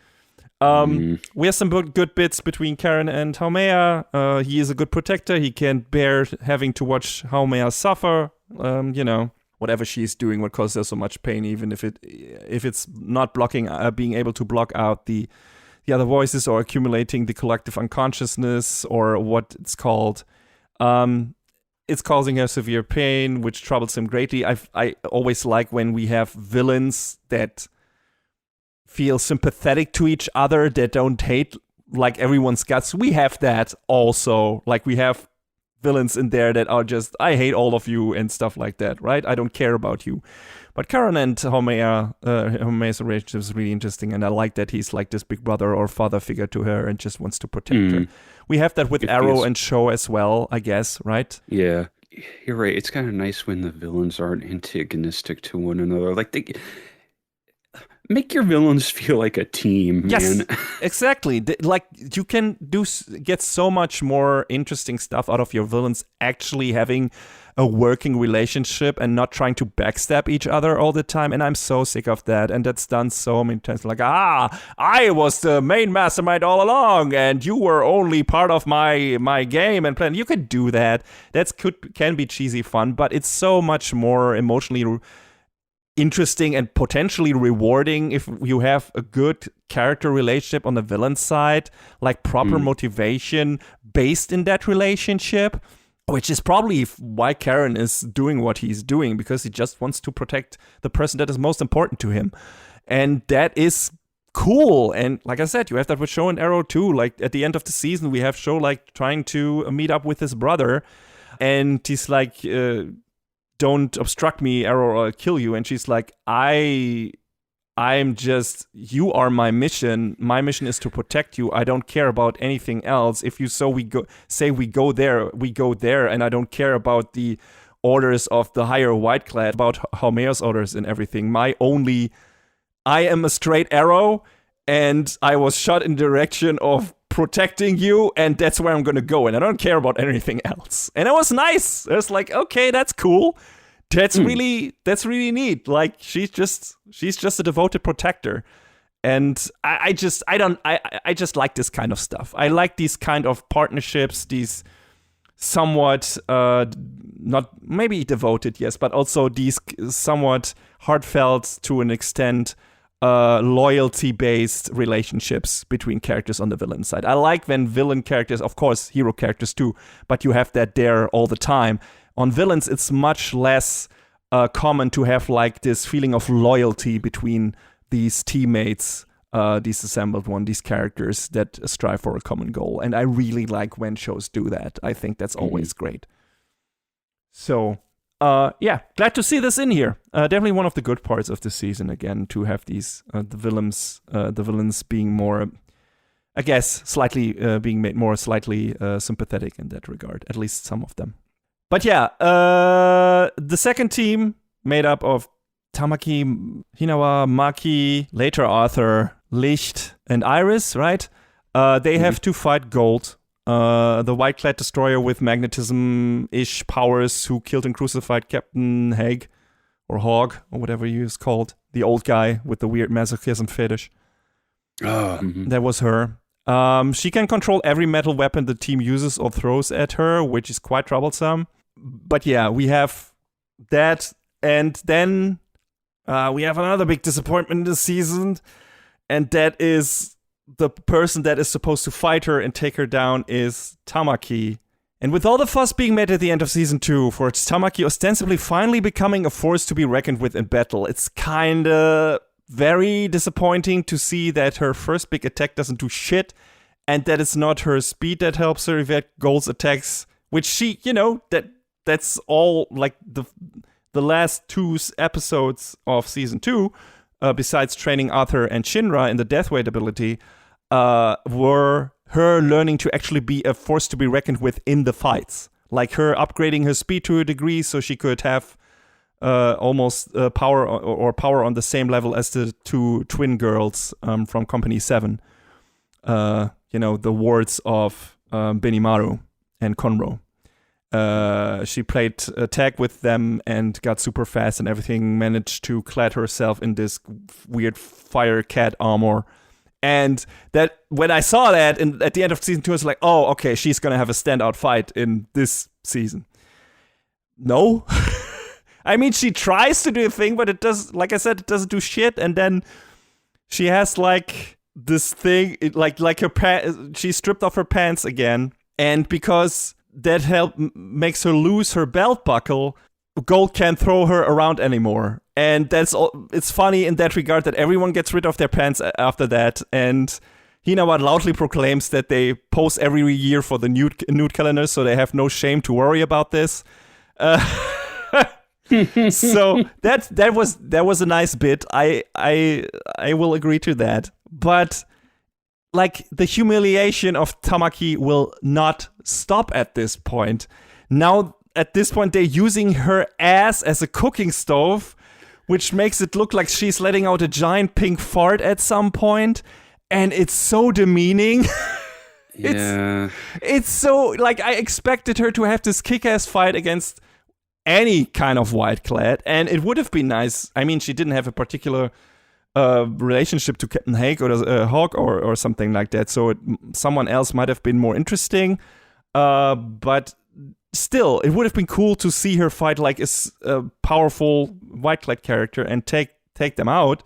We have some good bits between Karen and Haumea. He is a good protector. He can't bear having to watch Haumea suffer. You know, whatever she's doing would cause her so much pain, even if it's not blocking, being able to block out the other voices or accumulating the collective unconsciousness, or what it's called. It's causing her severe pain, which troubles him greatly. I always like when we have villains that feel sympathetic to each other, that don't hate like everyone's guts. We have that also. Like, we have villains in there that are just, I hate all of you and stuff like that, right? I don't care about you. But Karen and Haumea's relationship is really interesting, and I like that he's like this big brother or father figure to her and just wants to protect her. We have that with Arrow and Show as well, I guess, right? Yeah, you're right. It's kind of nice when the villains aren't antagonistic to one another. Like, they make your villains feel like a team, man. Yes, exactly. Like, you can get so much more interesting stuff out of your villains actually having a working relationship and not trying to backstab each other all the time. And I'm so sick of that. And that's done so many times. Like, I was the main mastermind all along, and you were only part of my game and plan. You could do that. Can be cheesy fun, but it's so much more emotionally interesting and potentially rewarding if you have a good character relationship on the villain side, like proper motivation based in that relationship, which is probably why Karen is doing what he's doing, because he just wants to protect the person that is most important to him. And that is cool. And like I said, you have that with Show and Arrow too. Like, at the end of the season, we have Show like trying to meet up with his brother, and he's like, don't obstruct me, Arrow, or I'll kill you. And she's like, I'm just, you are my mission. My mission is to protect you. I don't care about anything else. If you we go there, and I don't care about the orders of the higher white clad, about Haumea's orders and everything. I am a straight Arrow, and I was shot in the direction of protecting you, and that's where I'm gonna go, and I don't care about anything else. And it was nice. It was like, okay, that's cool. That's really neat. Like, she's just a devoted protector. And I just like this kind of stuff. I like these kind of partnerships, these somewhat not maybe devoted, yes, but also these somewhat heartfelt to an extent loyalty-based relationships between characters on the villain side. I like when villain characters, of course, hero characters too, but you have that there all the time. On villains, it's much less common to have like this feeling of loyalty between these teammates, these assembled these characters that strive for a common goal. And I really like when shows do that. I think that's always great. So, yeah, glad to see this in here. Definitely one of the good parts of the season, again, to have these the villains being more, I guess, slightly being made more slightly sympathetic in that regard. At least some of them. But yeah, the second team made up of Tamaki, Hinawa, Maki, later Arthur, Licht, and Iris, right? They have to fight Gold, the white-clad destroyer with magnetism-ish powers who killed and crucified Captain Haig, or Hog, or whatever he is called, the old guy with the weird masochism fetish. That was her. She can control every metal weapon the team uses or throws at her, which is quite troublesome. But yeah, we have that, and then we have another big disappointment this season, and that is the person that is supposed to fight her and take her down is Tamaki. And with all the fuss being made at the end of season 2 for Tamaki ostensibly finally becoming a force to be reckoned with in battle, it's kinda very disappointing to see that her first big attack doesn't do shit, and that it's not her speed that helps her evade Gold's attacks, which she, that's all like the last 2 episodes of season 2, besides training Arthur and Shinra in the Deathweight ability, were her learning to actually be a force to be reckoned with in the fights. Like her upgrading her speed to a degree so she could have almost power or power on the same level as the 2 twin girls from Company 7. The wards of Benimaru and Conroe. She played tag with them and got super fast and everything, managed to clad herself in this weird fire cat armor. And that when I saw that at the end of season 2, I was like, oh, okay, she's going to have a standout fight in this season. No. I mean, she tries to do a thing, but it does, like I said, it doesn't do shit. And then she has like this thing, like her she stripped off her pants again. And because that makes her lose her belt buckle, Gold can't throw her around anymore. And it's funny in that regard that everyone gets rid of their pants after that. And Hinawa loudly proclaims that they pose every year for the nude calendar, so they have no shame to worry about this. So that was a nice bit. I will agree to that. But like the humiliation of Tamaki will not stop at this point. Now at this point they're using her ass as a cooking stove, which makes it look like she's letting out a giant pink fart at some point, and it's so demeaning. Yeah. It's so, like, I expected her to have this kick-ass fight against any kind of white clad, and it would have been nice. I mean, she didn't have a particular relationship to Captain Hawk or something like that, so someone else might have been more interesting, but still, it would have been cool to see her fight like a powerful white clad character and take them out,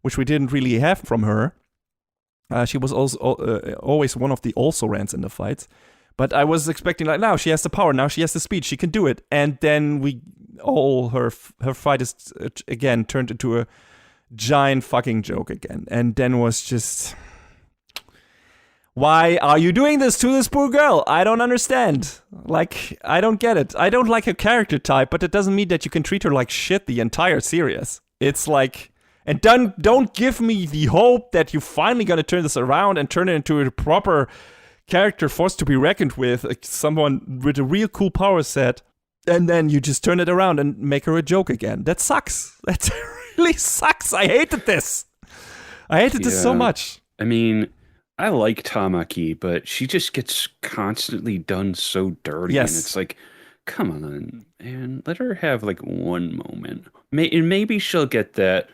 which we didn't really have from her. She was also always one of the also-rans in the fights. But I was expecting, like, now she has the power, now she has the speed, she can do it. And then her fight is again turned into a giant fucking joke again. And then was just, why are you doing this to this poor girl? I don't understand. Like, I don't get it. I don't like her character type, but it doesn't mean that you can treat her like shit the entire series. It's like, and don't give me the hope that you're finally gonna turn this around and turn it into a proper character force to be reckoned with, like someone with a real cool power set, and then you just turn it around and make her a joke again. That sucks. That really sucks. I hated this. I hated this so much. I mean, I like Tamaki, but she just gets constantly done so dirty. Yes. And it's like, come on, man, let her have like one moment. And maybe she'll get that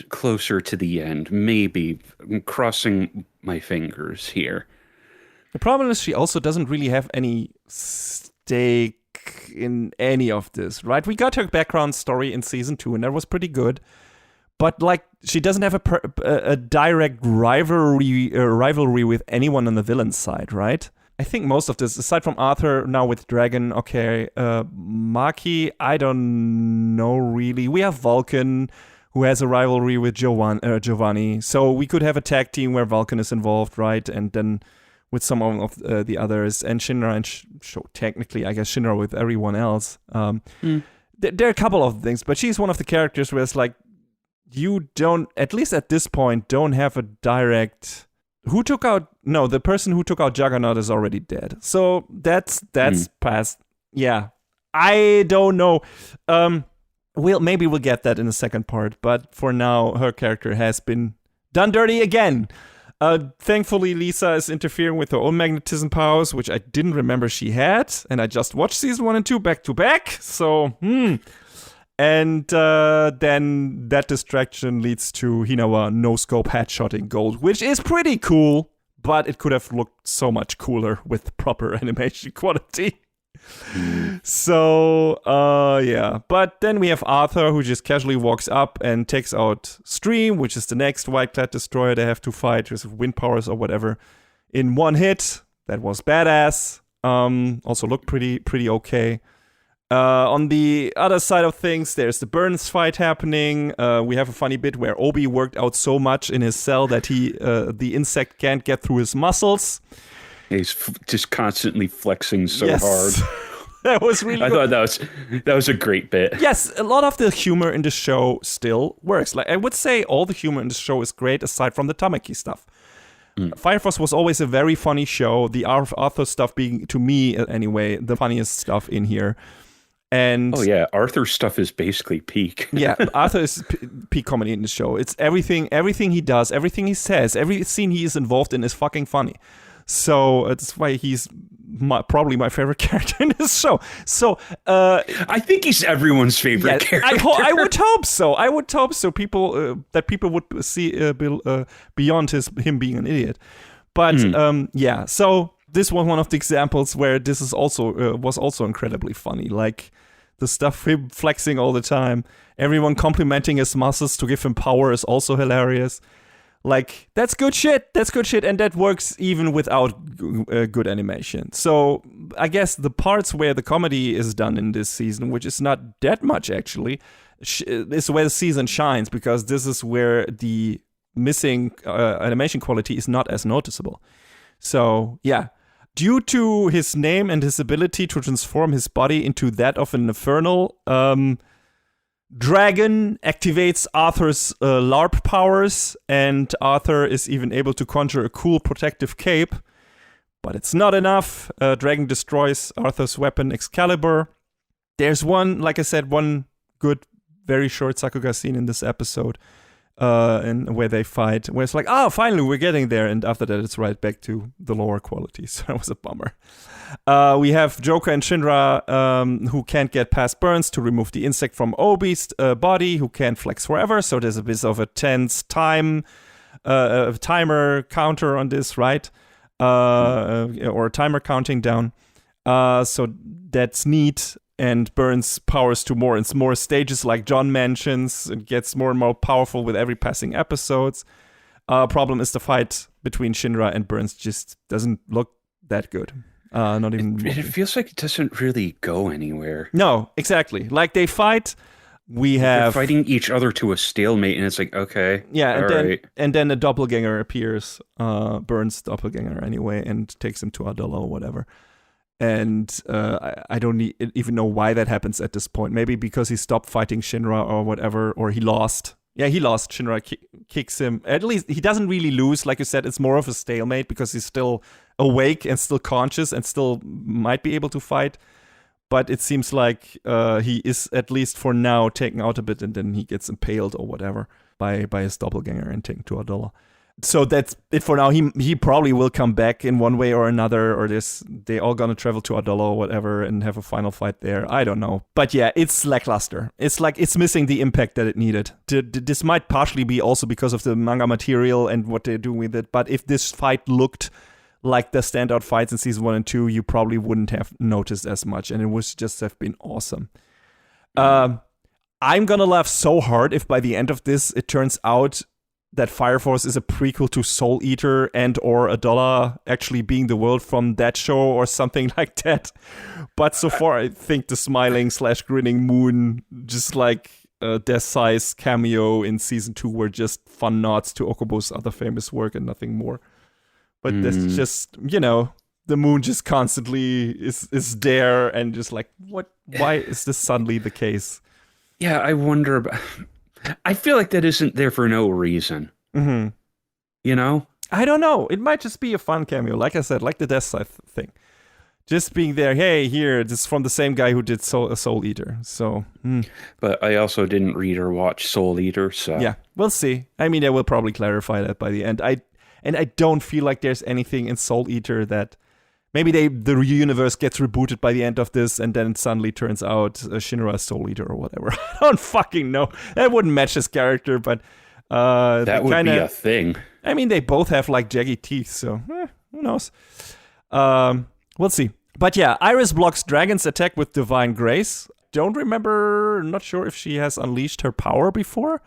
closer to the end. Maybe. I'm crossing my fingers here. The problem is she also doesn't really have any stake in any of this, right? We got her background story in season 2, and that was pretty good. But like, she doesn't have a direct rivalry with anyone on the villain side, right? I think most of this, aside from Arthur, now with Dragon, okay, Maki, I don't know really. We have Vulcan, who has a rivalry with Giovanni, so we could have a tag team where Vulcan is involved, right? And then with some of the others, and Shinra, and technically, I guess Shinra with everyone else. There are a couple of things, but she's one of the characters where it's like, you don't, at least at this point, don't have a direct... the person who took out Juggernaut is already dead. So that's past. Yeah. I don't know. Maybe we'll get that in the second part, but for now, her character has been done dirty again. Thankfully, Lisa is interfering with her own magnetism powers, which I didn't remember she had, and I just watched season 1 and 2 back to back, so, And then that distraction leads to Hinawa no-scope headshotting Gold, which is pretty cool, but it could have looked so much cooler with proper animation quality. So, yeah. But then we have Arthur, who just casually walks up and takes out Stream, which is the next white-clad destroyer they have to fight with wind powers or whatever, in one hit. That was badass. Also looked pretty okay. On the other side of things, there's the Burns fight happening. We have a funny bit where Obi worked out so much in his cell that the insect can't get through his muscles. He's just constantly flexing so Yes. hard. That was really I good. thought that was a great bit. Yes, a lot of the humor in the show still works. Like I would say all the humor in the show is great aside from the Tamaki stuff. Fire Force was always a very funny show. The Arthur stuff being, to me anyway, the funniest stuff in here. And oh yeah, Arthur's stuff is basically peak. yeah, Arthur is peak comedy in the show. It's everything he does, everything he says, every scene he is involved in is fucking funny. So that's why he's probably my favorite character in this show. So I think he's everyone's favorite character. I would hope so. I would hope so. People would see beyond him being an idiot. But yeah. So this was one of the examples where this is also was also incredibly funny. Like the stuff him flexing all the time, everyone complimenting his muscles to give him power is also hilarious. Like, that's good shit, and that works even without good animation. So, I guess the parts where the comedy is done in this season, which is not that much actually, is where the season shines, because this is where the missing animation quality is not as noticeable. So, yeah. Due to his name and his ability to transform his body into that of an infernal, Dragon activates Arthur's LARP powers, and Arthur is even able to conjure a cool protective cape. But it's not enough. Dragon destroys Arthur's weapon Excalibur. There's one good, very short Sakuga scene in this episode, where they fight, where it's like, finally we're getting there, and after that it's right back to the lower quality. So that was a bummer. We have Joker and Shinra who can't get past Burns to remove the insect from Obi's body, who can't flex forever. So there's a bit of a tense timer counter on this, right? Or a timer counting down. So that's neat. And Burns powers to more and more stages, like John mentions. It gets more and more powerful with every passing episodes. Problem is the fight between Shinra and Burns just doesn't look that good. Not even. It feels like it doesn't really go anywhere. No, exactly. Like they fight. They're fighting each other to a stalemate, and it's like, okay, yeah, right. and then a doppelganger appears, Burns' doppelganger anyway, and takes him to Adela or whatever. And I don't even know why that happens at this point. Maybe because he stopped fighting Shinra or whatever, or he lost. Yeah, he lost. Shinra kicks him. At least he doesn't really lose. Like you said, it's more of a stalemate because he's still awake and still conscious and still might be able to fight. But it seems like he is, at least for now, taken out a bit, and then he gets impaled or whatever by his doppelganger and taken to Adela. So that's it for now. He probably will come back in one way or another, or they all gonna travel to Adela or whatever and have a final fight there. I don't know. But yeah, it's lackluster. It's like it's missing the impact that it needed. This might partially be also because of the manga material and what they're doing with it. But if this fight looked like the standout fights in season 1 and 2, you probably wouldn't have noticed as much, and it would just have been awesome. I'm gonna laugh so hard if by the end of this it turns out that Fire Force is a prequel to Soul Eater and or Adela actually being the world from that show or something like that. But so far, I think the smiling/grinning moon, just like a Death-size cameo in season 2, were just fun nods to Okubo's other famous work and nothing more. But that's just, the moon just constantly is there and just like, what? Why is this suddenly the case? Yeah, I wonder about... I feel like that isn't there for no reason. Mm-hmm. You know? I don't know. It might just be a fun cameo. Like I said, like the Death Scythe thing. Just being there, hey, here, this is from the same guy who did Soul Eater. So, But I also didn't read or watch Soul Eater, so... Yeah, we'll see. I mean, they will probably clarify that by the end. I don't feel like there's anything in Soul Eater that... Maybe the universe gets rebooted by the end of this, and then it suddenly turns out Shinra is Soul Eater or whatever. I don't fucking know. That wouldn't match his character, but that would be a thing. I mean, they both have like jaggy teeth, so who knows? We'll see. But yeah, Iris blocks Dragon's attack with Divine Grace. Don't remember, not sure if she has unleashed her power before.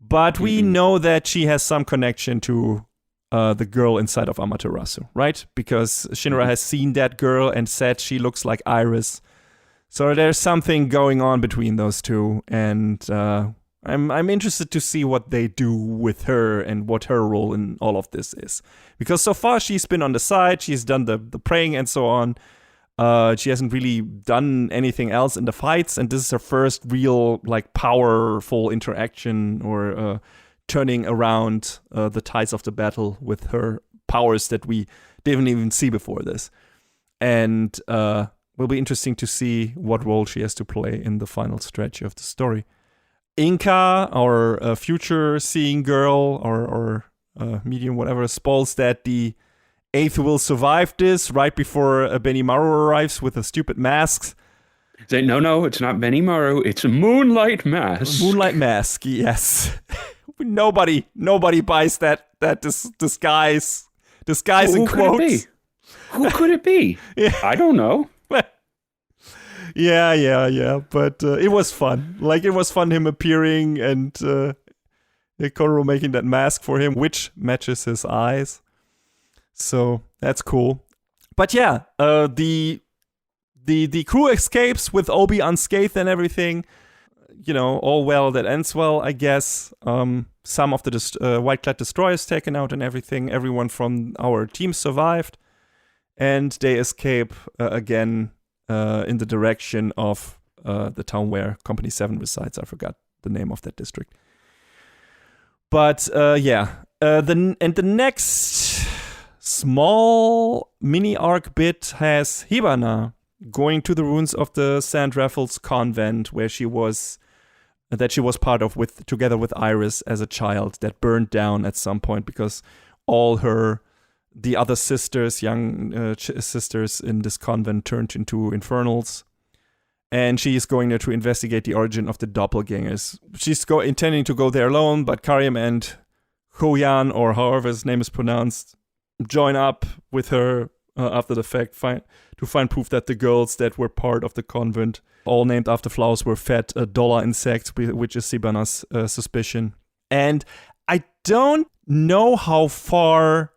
But we know that she has some connection to the girl inside of Amaterasu, right? Because Shinra has seen that girl and said she looks like Iris. So there's something going on between those two. And I'm interested to see what they do with her and what her role in all of this is. Because so far she's been on the side, she's done the praying and so on. She hasn't really done anything else in the fights, and this is her first real, like, powerful interaction or turning around the tides of the battle with her powers that we didn't even see before this. And will be interesting to see what role she has to play in the final stretch of the story. Inka, our future seeing girl, or medium, whatever, spoils that the 8th will survive this right before Benimaru arrives with a stupid mask. No, it's not Benimaru. It's a Moonlight Mask. Moonlight Mask, yes. Nobody buys that disguise in quotes. Who could it be? Yeah. I don't know. Yeah. But it was fun. Like, it was fun him appearing and Kororo making that mask for him, which matches his eyes. So that's cool. But yeah, the crew escapes with Obi unscathed and everything. You know, all well that ends well, I guess. Some of the White-clad destroyers taken out and everything. Everyone from our team survived. And they escape again in the direction of the town where Company 7 resides. I forgot the name of that district. But the next small mini arc bit has Hibana going to the ruins of the Sand Raffles convent where she was part of together with Iris as a child that burned down at some point because all the other sisters, young sisters in this convent turned into infernals. And she is going there to investigate the origin of the doppelgangers. She's intending to go there alone, but Karim and Hoyan, or however his name is pronounced, join up with her after the fact to find proof that the girls that were part of the convent, all named after flowers, were fed dollar insects, which is Sibana's suspicion. And I don't know how far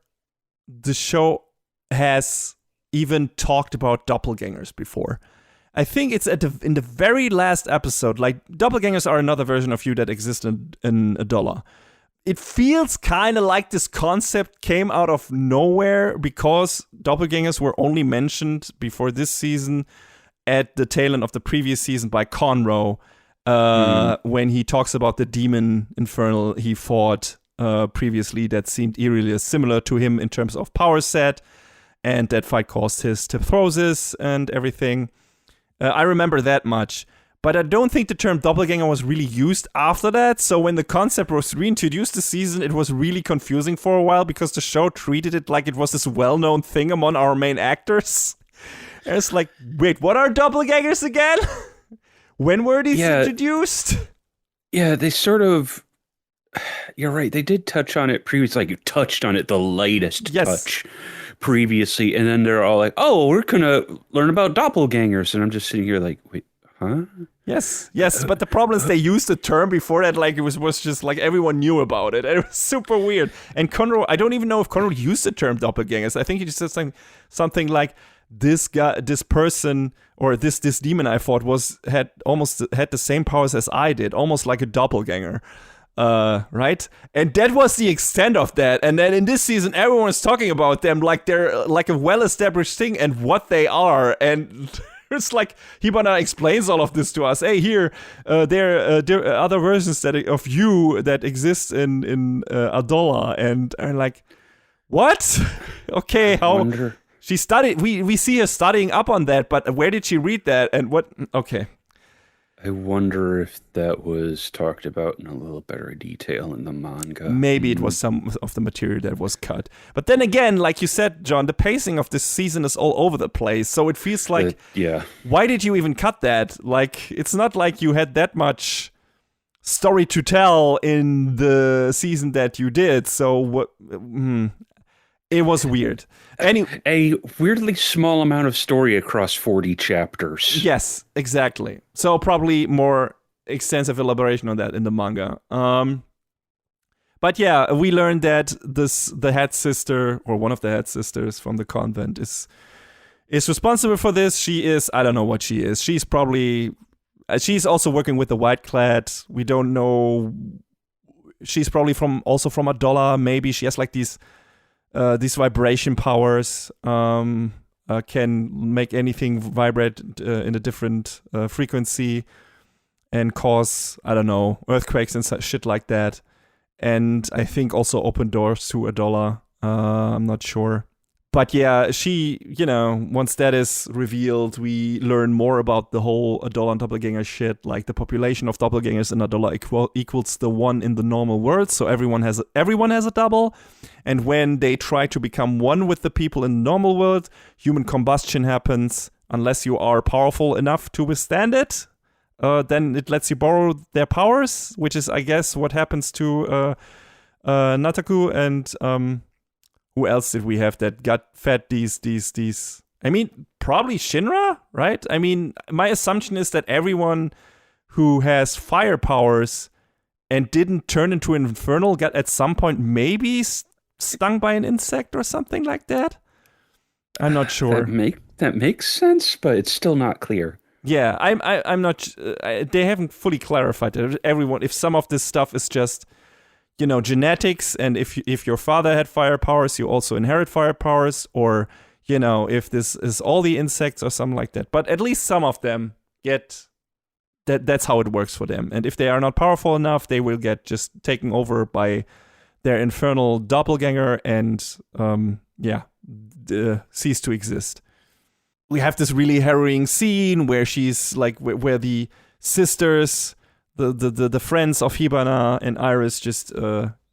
the show has even talked about doppelgangers before. I think it's in the very last episode. Like, doppelgangers are another version of you that exists in a dollar. It feels kind of like this concept came out of nowhere because doppelgangers were only mentioned before this season at the tail end of the previous season by Conroe when he talks about the demon infernal he fought previously that seemed eerily similar to him in terms of power set, and that fight caused his Typhrosis and everything. I remember that much. But I don't think the term doppelganger was really used after that. So when the concept was reintroduced this season, it was really confusing for a while because the show treated it like it was this well-known thing among our main actors. And it's like, wait, what are doppelgangers again? When were these introduced? Yeah, they sort of... You're right. They did touch on it previously. Like, you touched on it, the lightest touch previously. And then they're all like, oh, we're going to learn about doppelgangers. And I'm just sitting here like, wait. Huh? Yes, but the problem is they used the term before that, like it was just like everyone knew about it. And it was super weird. And Conroe, I don't even know if Conroe used the term doppelgangers. I think he just said something like this person, or this demon I fought had the same powers as I did, almost like a doppelganger. Right? And that was the extent of that. And then in this season, everyone is talking about them like they're like a well-established thing and what they are. And it's like Hibana explains all of this to us. Hey, here, there are other versions of you that exist in Adola, and like, what? Okay, how she studied? We see her studying up on that, but where did she read that? And what? Okay. I wonder if that was talked about in a little better detail in the manga. Maybe it was some of the material that was cut. But then again, like you said, John, the pacing of this season is all over the place. So it feels like, why did you even cut that? Like, it's not like you had that much story to tell in the season that you did. So what? It was weird. A weirdly small amount of story across 40 chapters. Yes, exactly. So probably more extensive elaboration on that in the manga. But yeah, we learned that the head sister, or one of the head sisters from the convent, is responsible for this. She is, I don't know what she is. She's probably, she's also working with the White Clad. We don't know. She's probably also from a dollar. Maybe she has like these vibration powers. Can make anything vibrate in a different frequency and cause, I don't know, earthquakes and shit like that. And I think also open doors to a dollar. I'm not sure. But yeah, she, once that is revealed, we learn more about the whole Adolan doppelganger shit. Like the population of doppelgangers in Adola equals the one in the normal world. So everyone has a double. And when they try to become one with the people in the normal world, human combustion happens. Unless you are powerful enough to withstand it, then it lets you borrow their powers, which is, I guess, what happens to Nataku and who else did we have that got fed these? I mean, probably Shinra, right? I mean, my assumption is that everyone who has fire powers and didn't turn into an infernal got at some point maybe stung by an insect or something like that. I'm not sure. That makes sense, but it's still not clear. Yeah, I'm not. They haven't fully clarified it. Everyone, if some of this stuff is just, genetics, and if your father had fire powers, you also inherit fire powers, or if this is all the insects or something like that. But at least some of them get that. That's how it works for them. And if they are not powerful enough, they will get just taken over by their infernal doppelganger and cease to exist. We have this really harrowing scene where she's like, where the sisters, the friends of Hibana and Iris just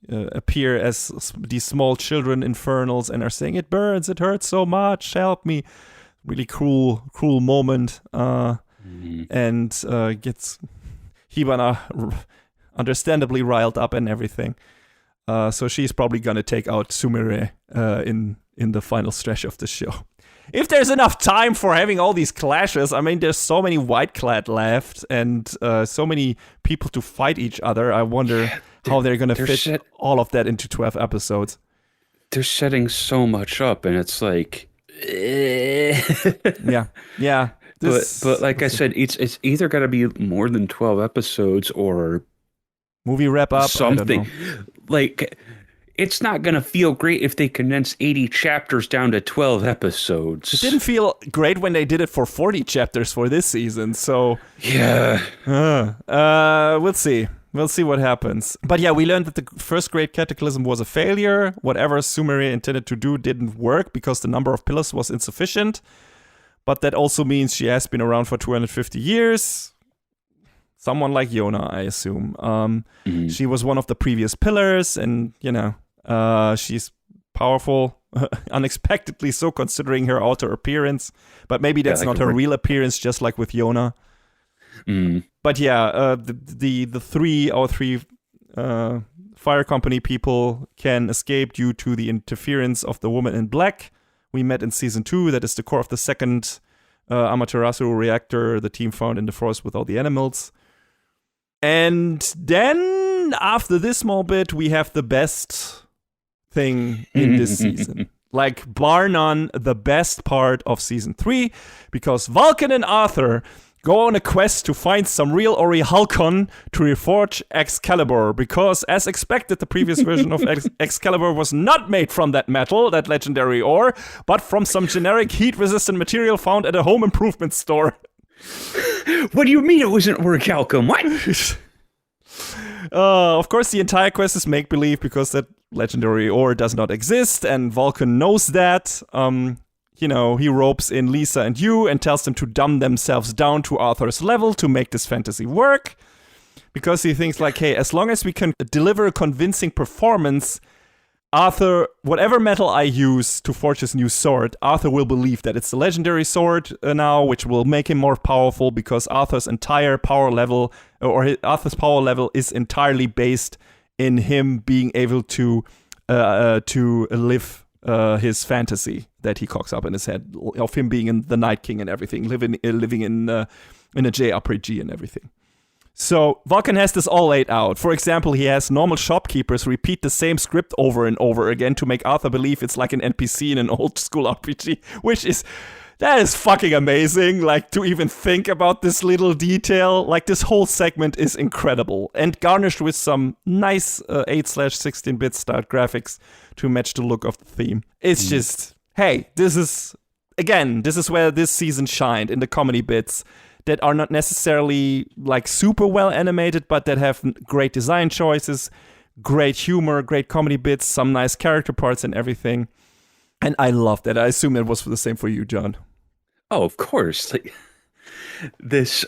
appear as these small children infernals and are saying, "It burns, it hurts so much, help me." Really cruel moment. And gets Hibana understandably riled up and everything. So she's probably gonna take out Sumire in the final stretch of the show. If there's enough time for having all these clashes, I mean, there's so many white clad left and so many people to fight each other. I wonder how they're going to fit all of that into 12 episodes. They're setting so much up, and it's like... Yeah. But like I said, it's either got to be more than 12 episodes or... movie wrap up. Something. Like... It's not going to feel great if they condense 80 chapters down to 12 episodes. It didn't feel great when they did it for 40 chapters for this season, so... Yeah. We'll see. We'll see what happens. But yeah, we learned that the first Great Cataclysm was a failure. Whatever Sumire intended to do didn't work because the number of pillars was insufficient. But that also means she has been around for 250 years. Someone like Yona, I assume. She was one of the previous pillars, and, she's powerful, unexpectedly so, considering her outer appearance. But maybe that's not her real appearance, just like with Yona. But yeah, the three fire company people can escape due to the interference of the woman in black we met in season 2. That is the core of the second Amaterasu reactor the team found in the forest with all the animals. And then, after this small bit, we have the best thing in this season. Like, bar none, the best part of season 3, because Vulcan and Arthur go on a quest to find some real Orichalcon to reforge Excalibur, because, as expected, the previous version of Excalibur was not made from that metal, that legendary ore, but from some generic heat-resistant material found at a home improvement store. What do you mean it wasn't Orichalcum? What? Of course, the entire quest is make-believe because that legendary ore does not exist, and Vulcan knows that. He ropes in Lisa and Yu and tells them to dumb themselves down to Arthur's level to make this fantasy work. Because he thinks like, hey, as long as we can deliver a convincing performance, Arthur, whatever metal I use to forge his new sword, Arthur will believe that it's the legendary sword now, which will make him more powerful because Arthur's entire power level, Arthur's power level is entirely based in him being able to live his fantasy that he cocks up in his head of him being the Night King and everything, living in a JRPG and everything. So Vulcan has this all laid out. For example, he has normal shopkeepers repeat the same script over and over again to make Arthur believe it's like an NPC in an old school RPG, that is fucking amazing. Like, to even think about this little detail. Like, this whole segment is incredible and garnished with some nice 8/16-bit styled graphics to match the look of the theme. It's just, hey, this is where this season shined, in the comedy bits that are not necessarily like super well animated, but that have great design choices, great humor, great comedy bits, some nice character parts and everything. And I love that. I assume it was the same for you, John. Oh, of course. Like, this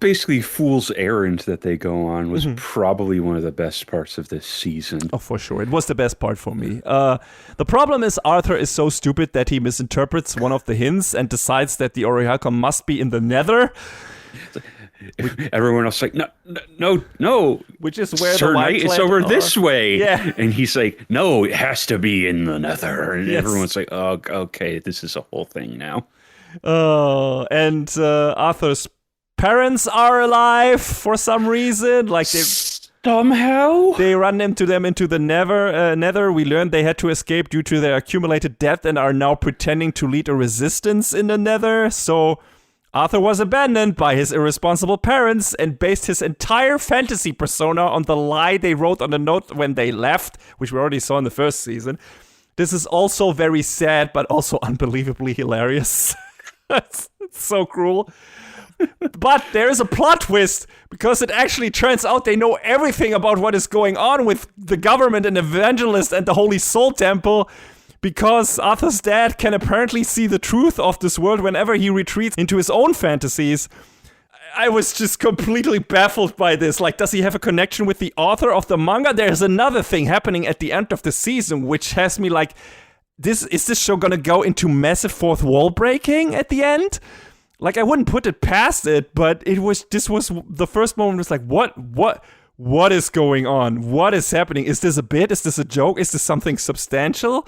basically fool's errand that they go on was probably one of the best parts of this season. Oh, for sure. It was the best part for me. The problem is Arthur is so stupid that he misinterprets one of the hints and decides that the Orihaka must be in the Nether. Everyone else is like, no. Which is where Sir the White Knight, it's Land over are. this way. Yeah. And he's like, no, it has to be in the Nether. And Yes. everyone's like, oh, okay, this is a whole thing now. And Arthur's parents are alive for some reason. Like Somehow? they run into the Nether. We learned they had to escape due to their accumulated debt and are now pretending to lead a resistance in the Nether. So Arthur was abandoned by his irresponsible parents and based his entire fantasy persona on the lie they wrote on the note when they left, which we already saw in the first season. This is also very sad, but also unbelievably hilarious. It's so cruel. But there is a plot twist, because it actually turns out they know everything about what is going on with the government and Evangelist and the Holy Soul Temple, because Arthur's dad can apparently see the truth of this world whenever he retreats into his own fantasies. I was just completely baffled by this. Like, does he have a connection with the author of the manga? There's another thing happening at the end of the season, which has me like, is this show gonna go into massive fourth wall breaking at the end? Like, I wouldn't put it past it, but this was the first moment was like, what is going on? What is happening? Is this a bit? Is this a joke? Is this something substantial?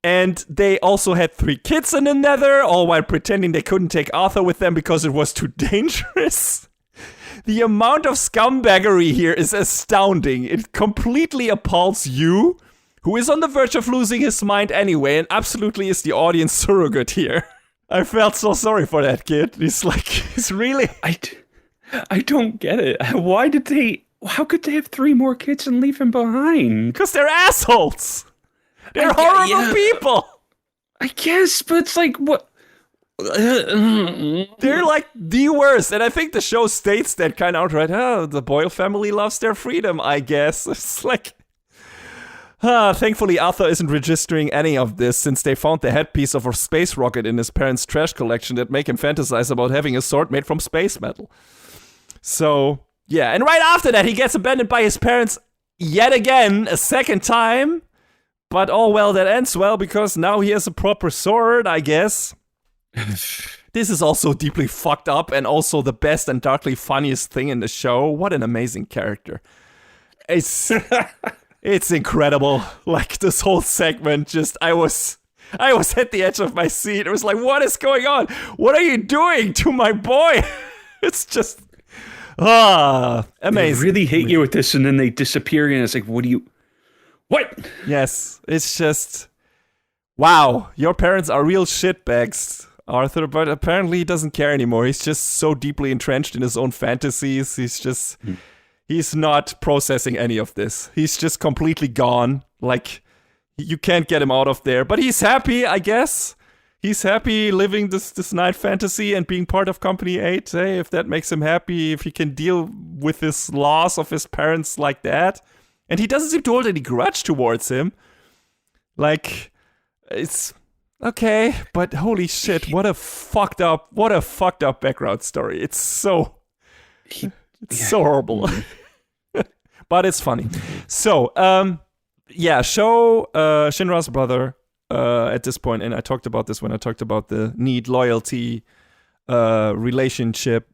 And they also had 3 kids in the Nether, all while pretending they couldn't take Arthur with them because it was too dangerous. The amount of scumbaggery here is astounding. It completely appalls you, who is on the verge of losing his mind anyway, and absolutely is the audience surrogate here. I felt so sorry for that kid. He's really... I don't get it. How could they have 3 more kids and leave him behind? Because they're assholes. They're horrible people. I guess, but it's like, what? They're like the worst. And I think the show states that kind of outright. Oh, the Boyle family loves their freedom, I guess. It's like... thankfully, Arthur isn't registering any of this, since they found the headpiece of a space rocket in his parents' trash collection that make him fantasize about having a sword made from space metal. So, yeah. And right after that, he gets abandoned by his parents yet again, a second time. But all well that ends well, because now he has a proper sword, I guess. This is also deeply fucked up and also the best and darkly funniest thing in the show. What an amazing character. It's incredible. Like, this whole segment, just I was at the edge of my seat. It was like, what is going on? What are you doing to my boy? It's just amazing. They really hate you with this, and then they disappear, and it's like, what? Yes, it's just, wow, your parents are real shitbags, Arthur, but apparently he doesn't care anymore. He's just so deeply entrenched in his own fantasies. He's not processing any of this. He's just completely gone. Like, you can't get him out of there. But he's happy, I guess. He's happy living this night fantasy and being part of Company 8. Hey, if that makes him happy, if he can deal with this loss of his parents like that. And he doesn't seem to hold any grudge towards him. Like, it's okay, but holy shit, what a fucked up background story. It's so horrible. But it's funny. So, show Shinra's brother at this point, and I talked about this when I talked about the loyalty relationships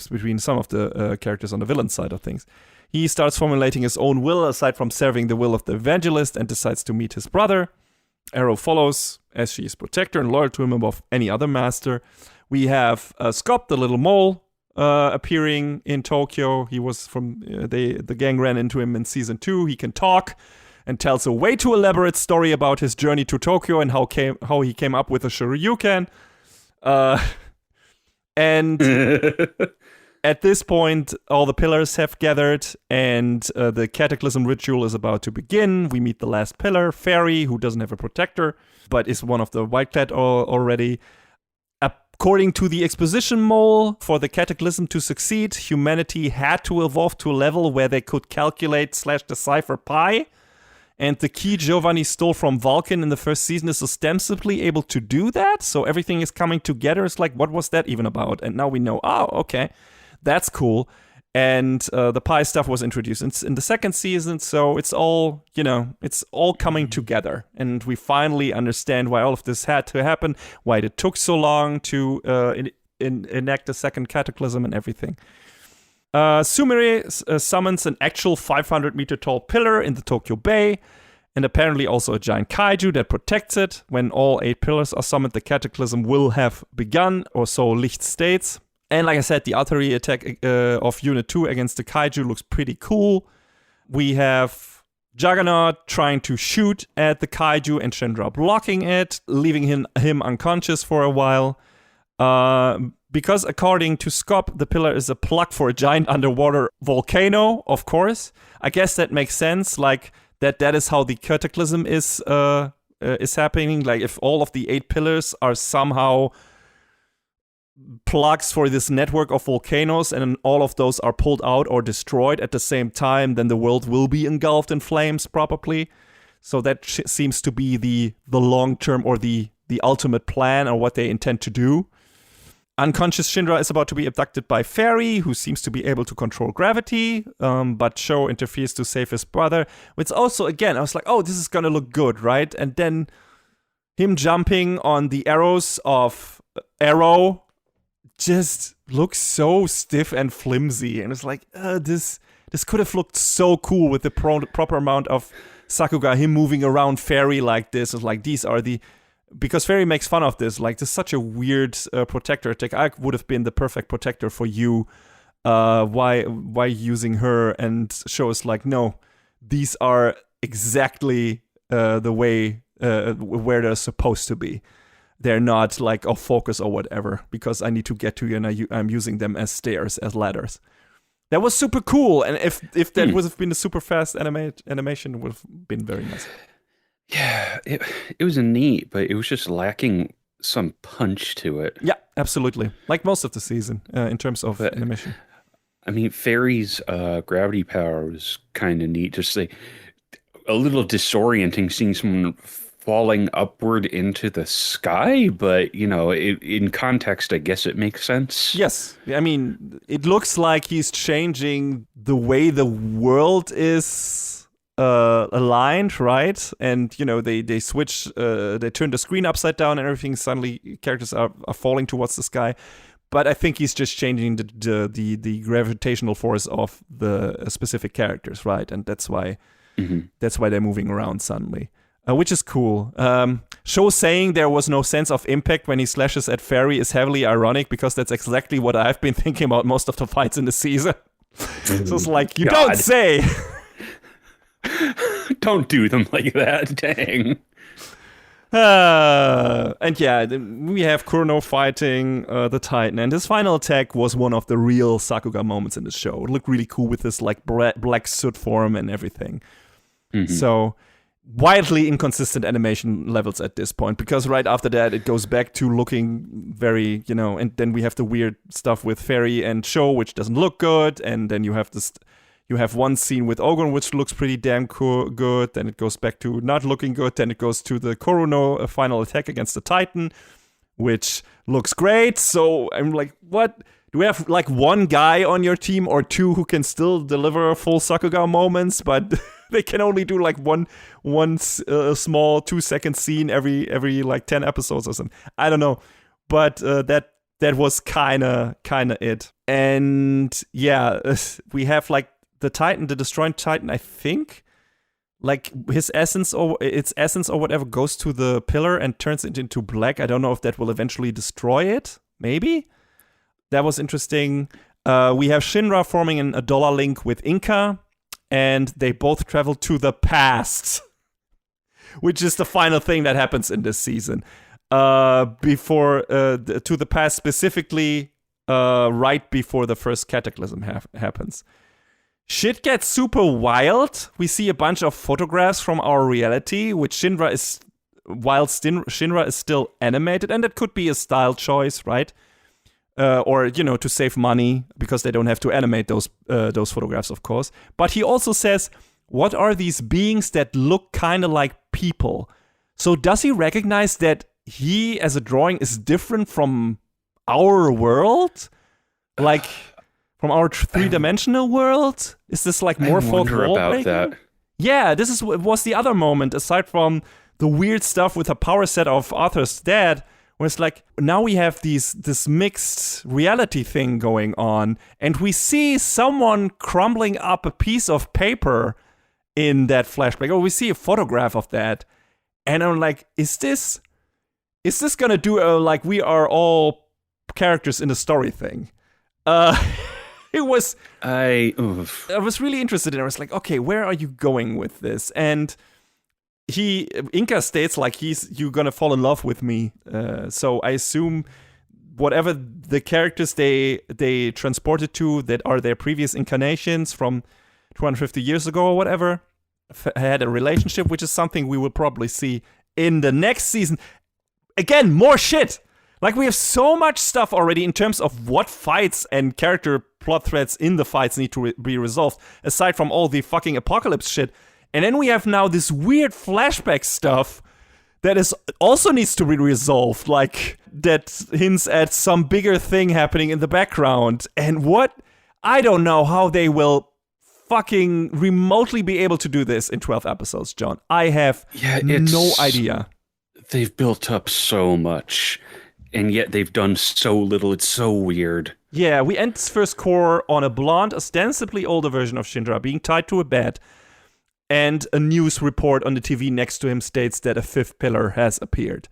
between some of the characters on the villain side of things. He starts formulating his own will aside from serving the will of the evangelist and decides to meet his brother. Arrow follows, as she is protector and loyal to him above any other master. We have Scop, the little mole, appearing in Tokyo. He was from the gang ran into him in season 2. He can talk and tells a way too elaborate story about his journey to Tokyo and how he came up with a Shoryuken. And at this point, all the pillars have gathered, and the Cataclysm ritual is about to begin. We meet the last pillar, Fairy, who doesn't have a protector, but is one of the White-clad already. According to the exposition mole, for the Cataclysm to succeed, humanity had to evolve to a level where they could calculate/decipher pi. And the key Giovanni stole from Vulcan in the first season is ostensibly able to do that. So everything is coming together. It's like, what was that even about? And now we know, oh, okay, that's cool. And the pi stuff was introduced in the second season. So it's all, it's all coming together. And we finally understand why all of this had to happen, why it took so long to enact the second Cataclysm and everything. Sumire summons an actual 500-meter tall pillar in the Tokyo Bay, and apparently also a giant kaiju that protects it. When all 8 pillars are summoned, the Cataclysm will have begun, or so Licht states. And like I said, the artillery attack of Unit 2 against the kaiju looks pretty cool. We have Juggernaut trying to shoot at the kaiju and Shendra blocking it, leaving him unconscious for a while. Because according to Scop, the pillar is a plug for a giant underwater volcano, of course. I guess that makes sense, like that is how the Cataclysm is happening. Like if all of the 8 pillars are somehow plugs for this network of volcanoes and all of those are pulled out or destroyed at the same time, then the world will be engulfed in flames probably. So that seems to be the long-term or the ultimate plan or what they intend to do. Unconscious Shinra is about to be abducted by Fairy, who seems to be able to control gravity, but Sho interferes to save his brother. Which also, again, I was like, oh, this is gonna look good, right? And then him jumping on the arrows of Arrow just looks so stiff and flimsy. And it's like, this could have looked so cool with the proper amount of Sakuga, him moving around Fairy like this. It's like, these are the... Because Fairy makes fun of this, like, this is such a weird protector attack. I would have been the perfect protector for you. Why using her? And Sho is like, no, these are exactly the way where they're supposed to be. They're not like off focus or whatever, because I need to get to you and I'm using them as stairs, as ladders. That was super cool, and if that would have been a super fast animation, it would have been very nice. Yeah, it was neat, but it was just lacking some punch to it. Yeah, absolutely. Like most of the season in terms of animation. I mean, Fairy's gravity power was kind of neat. Just like a little disorienting seeing someone falling upward into the sky, but in context, I guess it makes sense. Yes, I mean, it looks like he's changing the way the world is aligned, right? And they switch, they turn the screen upside down and everything. Suddenly characters are falling towards the sky, but I think he's just changing the gravitational force of the specific characters, right? And that's why they're moving around suddenly, which is cool. Sho saying there was no sense of impact when he slashes at Fairy is heavily ironic, because that's exactly what I've been thinking about most of the fights in the season. So it's like, you don't say. Don't do them like that, dang. And yeah, we have Kurno fighting the Titan, and his final attack was one of the real Sakuga moments in the show. It looked really cool with this like black soot form and everything. So wildly inconsistent animation levels at this point, because right after that it goes back to looking very, and then we have the weird stuff with Fairy and Sho, which doesn't look good, and then you have this. You have one scene with Ogon, which looks pretty damn good. Then it goes back to not looking good. Then it goes to the Kurono final attack against the Titan, which looks great. So I'm like, what? Do we have like one guy on your team or two who can still deliver full Sakuga moments, but they can only do like one small 2-second scene every like 10 episodes or something? I don't know, but that was kind of it. And yeah, we have like the Titan, the destroyed Titan, I think, like his essence or its essence or whatever goes to the pillar and turns it into black. I don't know if that will eventually destroy it. Maybe. That was interesting. We have Shinra forming a dollar link with Inca, and they both travel to the past, which is the final thing that happens in this season. To the past specifically, right before the first cataclysm happens. Shit gets super wild. We see a bunch of photographs from our reality, which Shinra is still animated, and that could be a style choice, right? Or to save money because they don't have to animate those photographs, of course. But he also says, "What are these beings that look kind of like people?" So does he recognize that he, as a drawing, is different from our world, like from our three-dimensional world? Is this like more fourth wall about breaking? that? Yeah, this was the other moment aside from the weird stuff with the power set of Arthur's dad, where it's like now we have this mixed reality thing going on, and we see someone crumbling up a piece of paper in that flashback, or we see a photograph of that, and I'm like, is this gonna do a like we are all characters in a story thing? I was really interested in it. I was like, okay, where are you going with this? And Inca states like you're gonna fall in love with me. So I assume whatever the characters they transported to that are their previous incarnations from 250 years ago or whatever had a relationship, which is something we will probably see in the next season. Again, more shit. Like, we have so much stuff already in terms of what fights and character plot threads in the fights need to be resolved, aside from all the fucking apocalypse shit. And then we have now this weird flashback stuff that also needs to be resolved, like, that hints at some bigger thing happening in the background. And I don't know how they will fucking remotely be able to do this in 12 episodes, John. I have no idea. They've built up so much, and yet they've done so little. It's so weird. Yeah, we end this first core on a blonde, ostensibly older version of Shinra being tied to a bed, and a news report on the TV next to him states that a fifth pillar has appeared.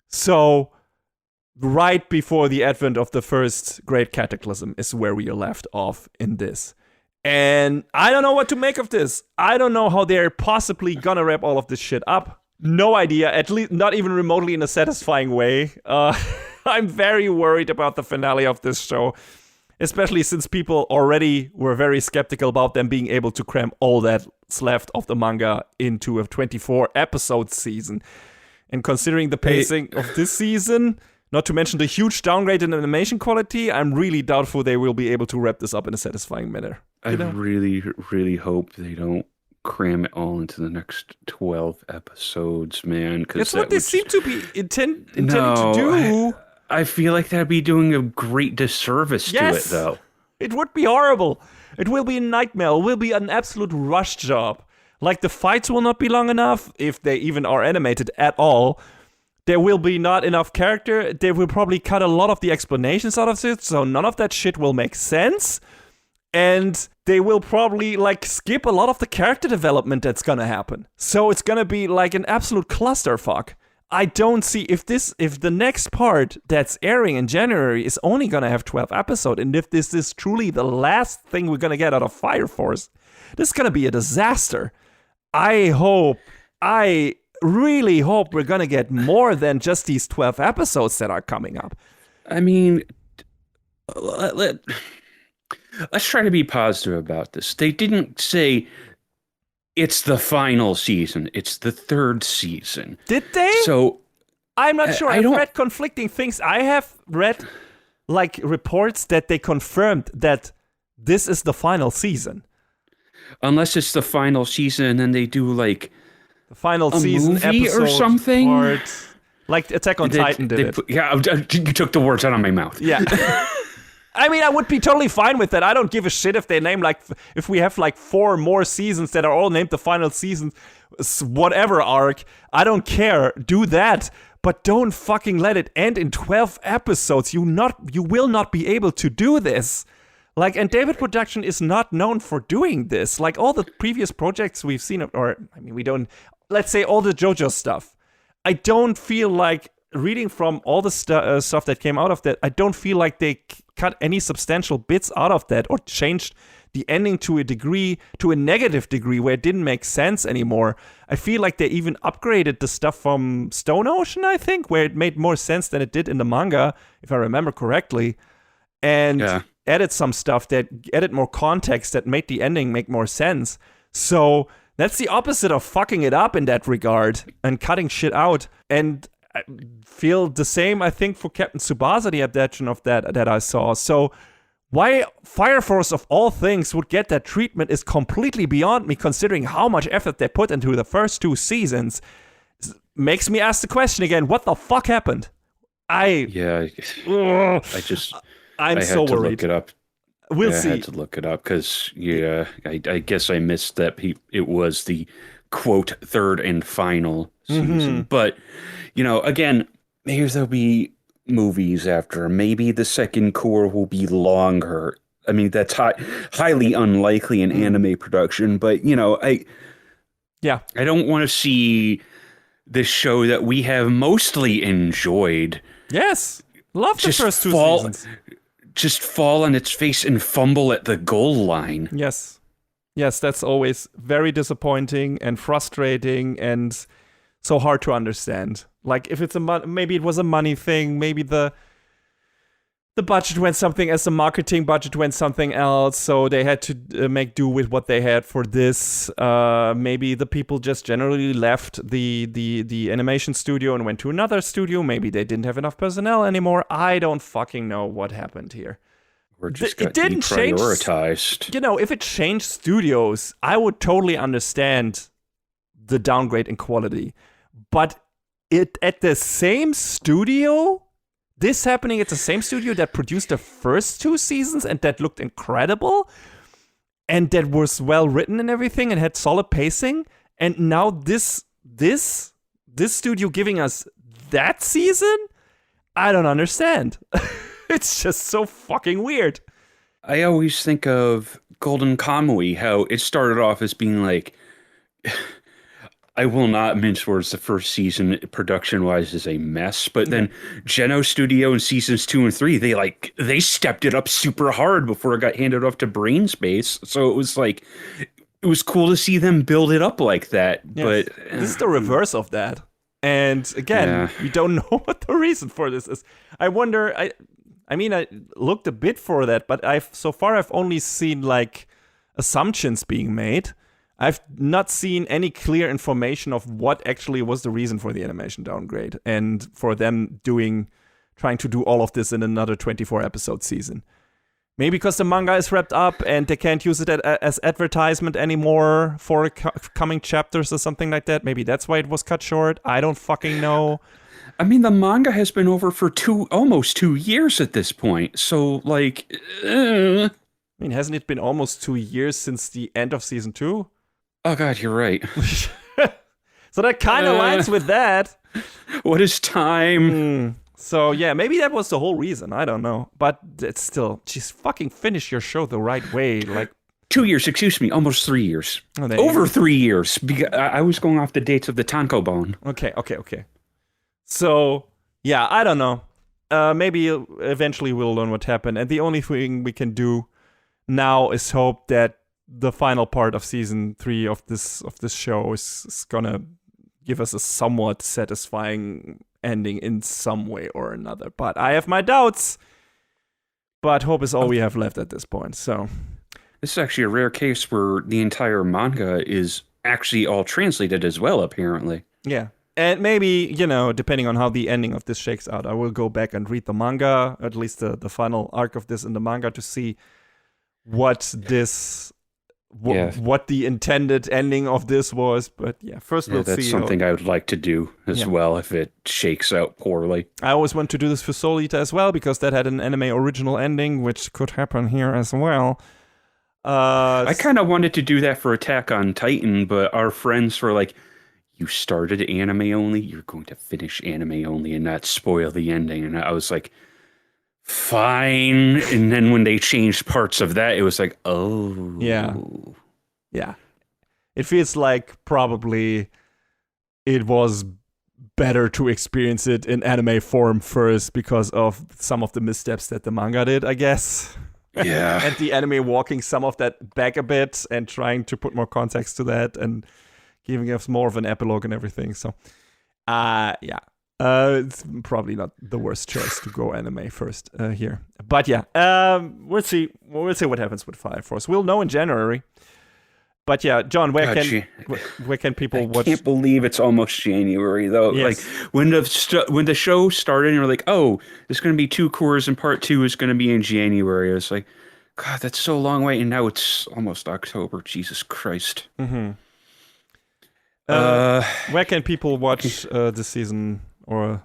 So, right before the advent of the first great cataclysm is where we are left off in this. And I don't know what to make of this. I don't know how they're possibly gonna wrap all of this shit up. No idea, at least not even remotely in a satisfying way. I'm very worried about the finale of this show, especially since people already were very skeptical about them being able to cram all that's left of the manga into a 24-episode season. And considering the pacing of this season, not to mention the huge downgrade in animation quality, I'm really doubtful they will be able to wrap this up in a satisfying manner. I really, really hope they don't cram it all into the next 12 episodes, man. That's what they seem to be intending to do. I feel like that'd be doing a great disservice to it, though. It would be horrible. It will be a nightmare. It will be an absolute rush job. Like, the fights will not be long enough, if they even are animated at all. There will be not enough character. They will probably cut a lot of the explanations out of it, so none of that shit will make sense. And they will probably, like, skip a lot of the character development that's gonna happen. So it's gonna be, like, an absolute clusterfuck. I don't see if the next part that's airing in January is only gonna have 12 episodes, and if this is truly the last thing we're gonna get out of Fire Force, this is gonna be a disaster. I really hope we're gonna get more than just these 12 episodes that are coming up. I mean, let's try to be positive about this. They didn't say it's the final season. It's the third season. Did they? So I'm not sure. I've read conflicting things. I have read like reports that they confirmed that this is the final season. Unless it's the final season and then they do like the final a season movie episode or something. Part, like Attack on Titan did it. You took the words out of my mouth. Yeah. I mean, I would be totally fine with that. I don't give a shit if they name, like, if we have, like, 4 more seasons that are all named the final season, whatever arc. I don't care. Do that. But don't fucking let it end in 12 episodes. You will not be able to do this. Like, and David Production is not known for doing this. Like, all the previous projects we've seen, or, I mean, we don't, let's say all the JoJo stuff. I don't feel like, reading from all the stuff that came out of that, I don't feel like they cut any substantial bits out of that or changed the ending to a negative degree where it didn't make sense anymore. I feel like they even upgraded the stuff from Stone Ocean, I think, where it made more sense than it did in the manga, if I remember correctly. And added some stuff that added more context that made the ending make more sense. So that's the opposite of fucking it up in that regard and cutting shit out. And I feel the same, I think, for Captain Tsubasa, the adaptation of that I saw. So why Fire Force of all things would get that treatment is completely beyond me, considering how much effort they put into the first 2 seasons. Makes me ask the question again, what the fuck happened? I'm so worried. Look it up. We'll see. I had to look it up because, I guess I missed that it was the, quote, 3rd and final season. But, again, maybe there'll be movies after. Maybe the second core will be longer. I mean, that's highly unlikely in anime production. But, I don't want to see this show that we have mostly enjoyed. Yes. Love the first 2 seasons. Just fall on its face and fumble at the goal line. Yes. Yes, that's always very disappointing and frustrating and so hard to understand. Like, if it's maybe it was a money thing, maybe the budget went something as the marketing budget went something else, so they had to make do with what they had for this. Maybe the people just generally left the animation studio and went to another studio. Maybe they didn't have enough personnel anymore. I don't fucking know what happened here. Or just got deprioritized. If it changed studios, I would totally understand the downgrade in quality. But at the same studio, this happening at the same studio that produced the first 2 seasons and that looked incredible and that was well written and everything and had solid pacing, and now this studio giving us that season, I don't understand. It's just so fucking weird. I always think of Golden Kamuy, how it started off as being like, I will not mince words, the first season production-wise is a mess, but then Geno Studio in seasons 2 and 3, they stepped it up super hard before it got handed off to Brainspace. So it was like, it was cool to see them build it up like that. Yes. But this is the reverse of that. And again, we don't know what the reason for this is. I wonder, I mean, I looked a bit for that, but so far I've only seen like assumptions being made. I've not seen any clear information of what actually was the reason for the animation downgrade and for them trying to do all of this in another 24 episode season. Maybe because the manga is wrapped up and they can't use it as advertisement anymore for coming chapters or something like that. Maybe that's why it was cut short. I don't fucking know. I mean, the manga has been over for almost 2 years at this point. So, like, I mean, hasn't it been almost 2 years since the end of season 2? Oh, God, you're right. So that kind of aligns with that. What is time? So, yeah, maybe that was the whole reason. I don't know. But it's still, just fucking finish your show the right way. Like 2 years, excuse me, almost 3 years. Oh, over 3 years. I was going off the dates of the tankobon. Okay. So, yeah, I don't know. Maybe eventually we'll learn what happened. And the only thing we can do now is hope that the final part of season 3 of this show is gonna give us a somewhat satisfying ending in some way or another. But I have my doubts. But hope is all we have left at this point. So this is actually a rare case where the entire manga is actually all translated as well, apparently. Yeah. And maybe, depending on how the ending of this shakes out, I will go back and read the manga, at least the final arc of this in the manga, to see what the intended ending of this was. But yeah, first we'll see. That's something I would like to do as well if it shakes out poorly. I always want to do this for Soul Eater as well, because that had an anime original ending, which could happen here as well. I kind of wanted to do that for Attack on Titan, but our friends were like, you started anime only, you're going to finish anime only and not spoil the ending. And I was like, fine. And then when they changed parts of that, it was like, oh. Yeah. It feels like probably it was better to experience it in anime form first because of some of the missteps that the manga did, I guess. Yeah. And the anime walking some of that back a bit and trying to put more context to that and giving us more of an epilogue and everything. So, yeah. It's probably not the worst choice to go anime first here. But yeah, we'll see. We'll see what happens with Fire Force. We'll know in January. But yeah, John, where can people watch? I can't believe it's almost January though. Yes. Like when the show started, and you're like, oh, there's going to be 2 cours, and part 2 is going to be in January. I was like, God, that's so long wait, and now it's almost October. Jesus Christ. Mm-hmm. Where can people watch this season or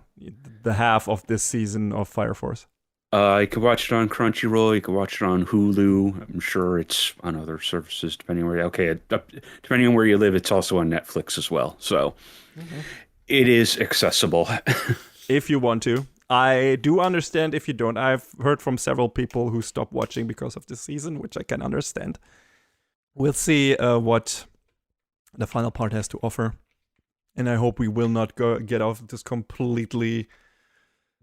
the half of this season of Fire Force? You could watch it on Crunchyroll. You could watch it on Hulu. I'm sure it's on other services, depending where. Depending on where you live, it's also on Netflix as well. So it is accessible if you want to. I do understand if you don't. I've heard from several people who stopped watching because of this season, which I can understand. We'll see what the final part has to offer, and I hope we will not get off this completely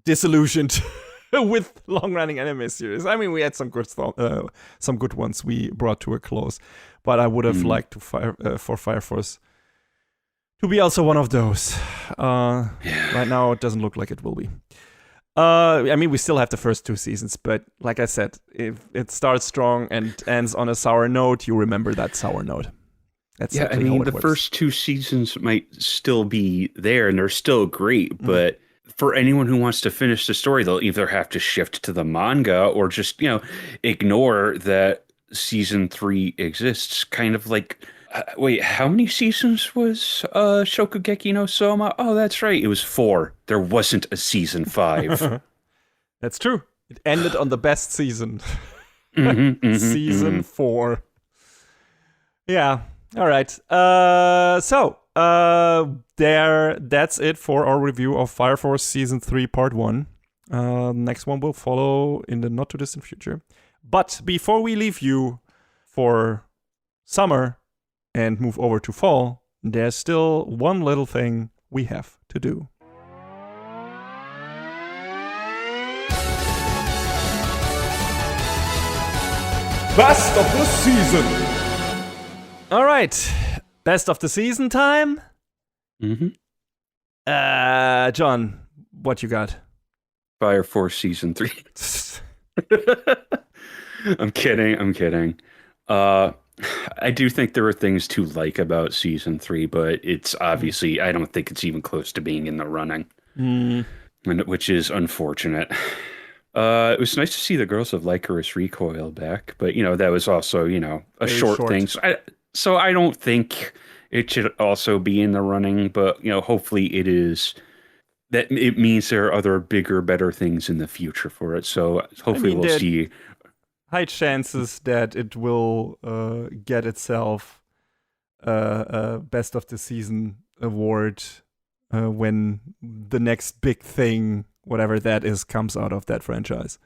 disillusioned with long-running anime series. I mean, we had some good ones we brought to a close, but I would have liked to for Fire Force to be also one of those. Right now, it doesn't look like it will be. I mean, we still have the first 2 seasons, but like I said, if it starts strong and ends on a sour note, you remember that sour note. That's I mean, the first 2 seasons might still be there, and they're still great, but for anyone who wants to finish the story, they'll either have to shift to the manga or just, ignore that season 3 exists. Kind of like, wait, how many seasons was Shokugeki no Soma? Oh, that's right. It was 4. There wasn't a season 5. That's true. It ended on the best season. Season 4. Yeah. All right. That's it for our review of Fire Force Season 3 Part 1. Next one will follow in the not too distant future. But before we leave you for summer and move over to fall, there's still one little thing we have to do. Best of the season! All right, best of the season time. John, what you got? Fire Force Season 3. I'm kidding. I do think there are things to like about Season 3, but it's obviously, I don't think it's even close to being in the running, which is unfortunate. It was nice to see the Girls of Lycoris Recoil back, but, that was also, a short thing. So I don't think it should also be in the running, but, hopefully it is. That it means there are other bigger, better things in the future for it. So hopefully we'll see. High chances that it will get itself a Best of the Season award when the next big thing, whatever that is, comes out of that franchise.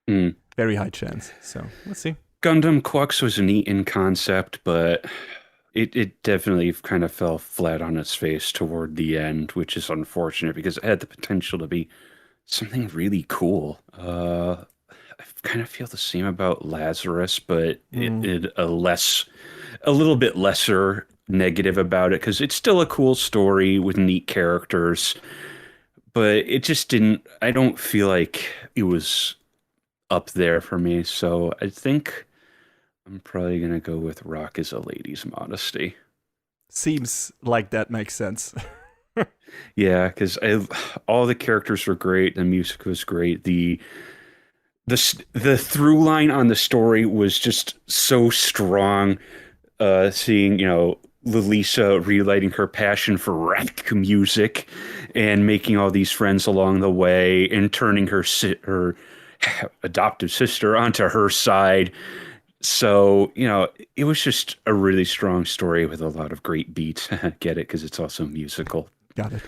Very high chance. So let's see. Gundam Quux was neat in concept, but it definitely kind of fell flat on its face toward the end, which is unfortunate because it had the potential to be something really cool. I kind of feel the same about Lazarus, but a little bit lesser negative about it because it's still a cool story with neat characters, but it just I don't feel like it was up there for me. So I think I'm probably going to go with Rock is a Lady's Modesty. Seems like that makes sense. Yeah, because all the characters were great. The music was great. The through line on the story was just so strong. Seeing, Lilisa relighting her passion for rap music and making all these friends along the way and turning her adoptive sister onto her side. So, it was just a really strong story with a lot of great beats. Get it? Because it's also musical. Got it.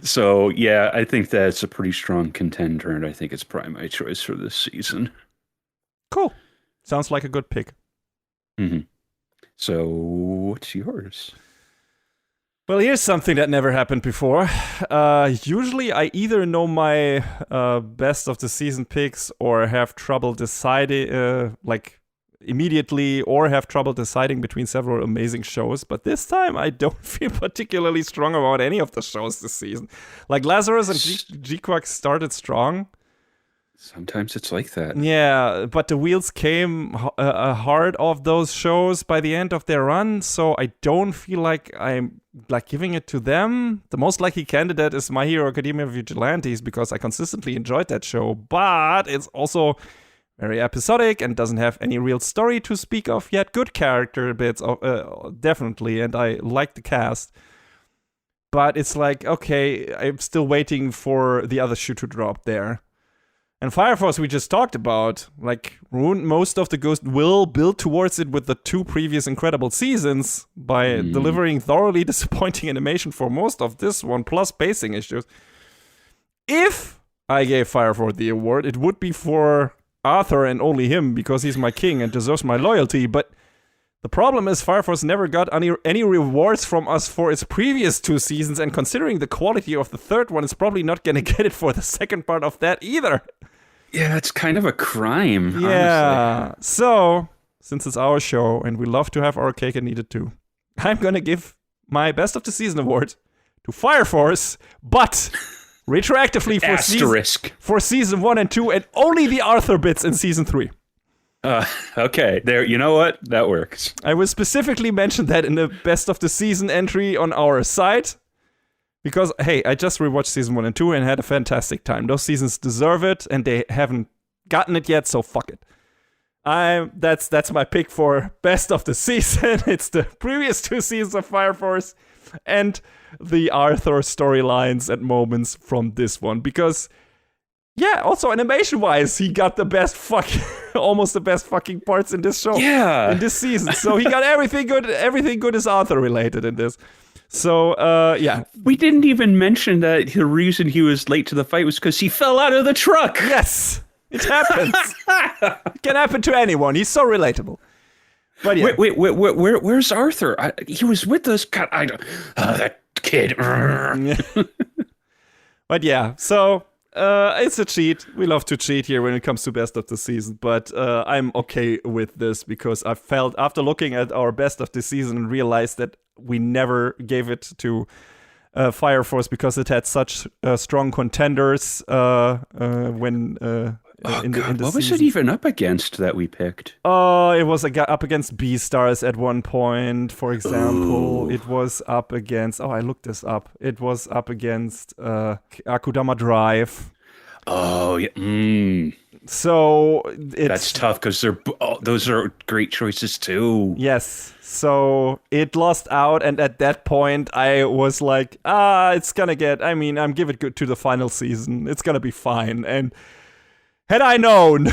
So, yeah, I think that's a pretty strong contender, and I think it's probably my choice for this season. Cool. Sounds like a good pick. Mm-hmm. So, what's yours? Well, here's something that never happened before. Usually, I either know my best of the season picks or have trouble deciding, immediately, or have trouble deciding between several amazing shows. But this time, I don't feel particularly strong about any of the shows this season. Like Lazarus and G-Quack started strong. Sometimes it's like that. Yeah, but the wheels came hard off those shows by the end of their run, so I don't feel like I'm like giving it to them. The most likely candidate is My Hero Academia Vigilantes because I consistently enjoyed that show, but it's also very episodic and doesn't have any real story to speak of yet. Good character bits, definitely, and I like the cast. But it's like, okay, I'm still waiting for the other shoe to drop there. And Fire Force, we just talked about, like, ruined most of the Ghost will build towards it with the 2 previous incredible seasons by delivering thoroughly disappointing animation for most of this one, plus pacing issues. If I gave Fire Force the award, it would be for Arthur and only him, because he's my king and deserves my loyalty. But the problem is Fire Force never got any rewards from us for its previous 2 seasons, and considering the quality of the third one, it's probably not going to get it for the second part of that either. Yeah, it's kind of a crime, Yeah. honestly. So, since it's our show and we love to have our cake and eat it too, I'm going to give my Best of the Season award to Fire Force, but retroactively for season 1 and 2, and only the Arthur bits in season 3. Okay, there. You know what? That works. I will specifically mention that in the Best of the Season entry on our site. Because, hey, I just rewatched season 1 and 2 and had a fantastic time. Those seasons deserve it, and they haven't gotten it yet, so fuck it. That's my pick for Best of the Season. It's the previous 2 seasons of Fire Force and the Arthur storylines and moments from this one. Because, yeah, also animation-wise, he got the best almost the best fucking parts in this show. Yeah. In this season. So he got everything good is Arthur-related in this. So, yeah. We didn't even mention that the reason he was late to the fight was because he fell out of the truck. Yes, it happens. It can happen to anyone. He's so relatable. But yeah. Wait, where's Arthur? He was with us. God, that kid. But yeah, so it's a cheat. We love to cheat here when it comes to Best of the Season, but I'm okay with this because I felt, after looking at our Best of the Season, and realized that we never gave it to Fire Force because it had such strong contenders when in the what was season. it even up against that we picked? It was up against B-Stars at one point, for example. Ooh. It was up against... Oh, I looked this up. It was up against Akudama Drive. Oh, yeah. So that's tough because those are great choices too. Yes. So it lost out, and at that point I was like, it's gonna get. I mean, I'm giving it to the final season. It's gonna be fine. And had I known,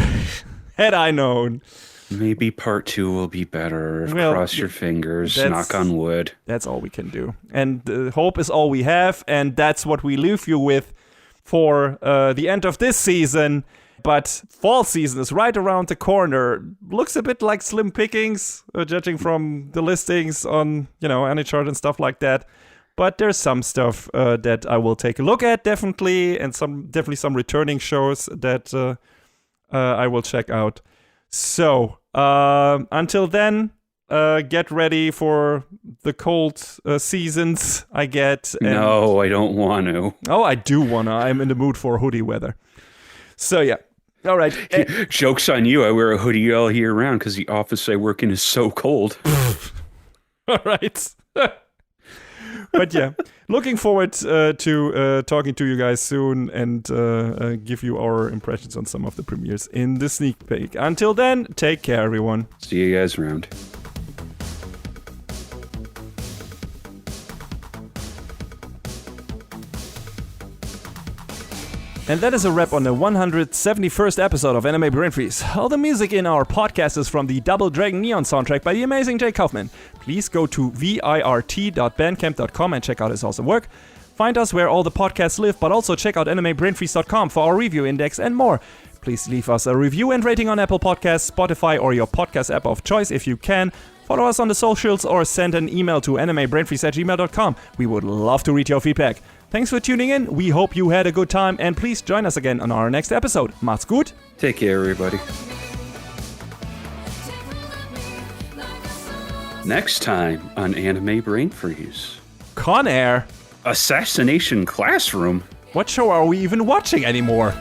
maybe part 2 will be better. Well, cross your fingers. Knock on wood. That's all we can do, and hope is all we have, and that's what we leave you with for the end of this season. But fall season is right around the corner. Looks a bit like slim pickings, judging from the listings on, AnyChart and stuff like that. But there's some stuff that I will take a look at, definitely, and definitely some returning shows that I will check out. So, until then, get ready for the cold seasons I get. No, I don't want to. Oh, I do want to. I'm in the mood for hoodie weather. So, yeah. All right. Joke's on you. I wear a hoodie all year round because the office I work in is so cold. All right. But yeah, looking forward to talking to you guys soon and give you our impressions on some of the premieres in the sneak peek. Until then, take care, everyone. See you guys around. And that is a wrap on the 171st episode of Anime Brain Freeze. All the music in our podcast is from the Double Dragon Neon soundtrack by the amazing Jay Kaufman. Please go to virt.bandcamp.com and check out his awesome work. Find us where all the podcasts live, but also check out animebrainfreeze.com for our review index and more. Please leave us a review and rating on Apple Podcasts, Spotify, or your podcast app of choice if you can. Follow us on the socials or send an email to animebrainfreeze@gmail.com. We would love to read your feedback. Thanks for tuning in. We hope you had a good time, and please join us again on our next episode. Macht's gut. Take care, everybody. Next time on Anime Brain Freeze. Con Air. Assassination Classroom. What show are we even watching anymore?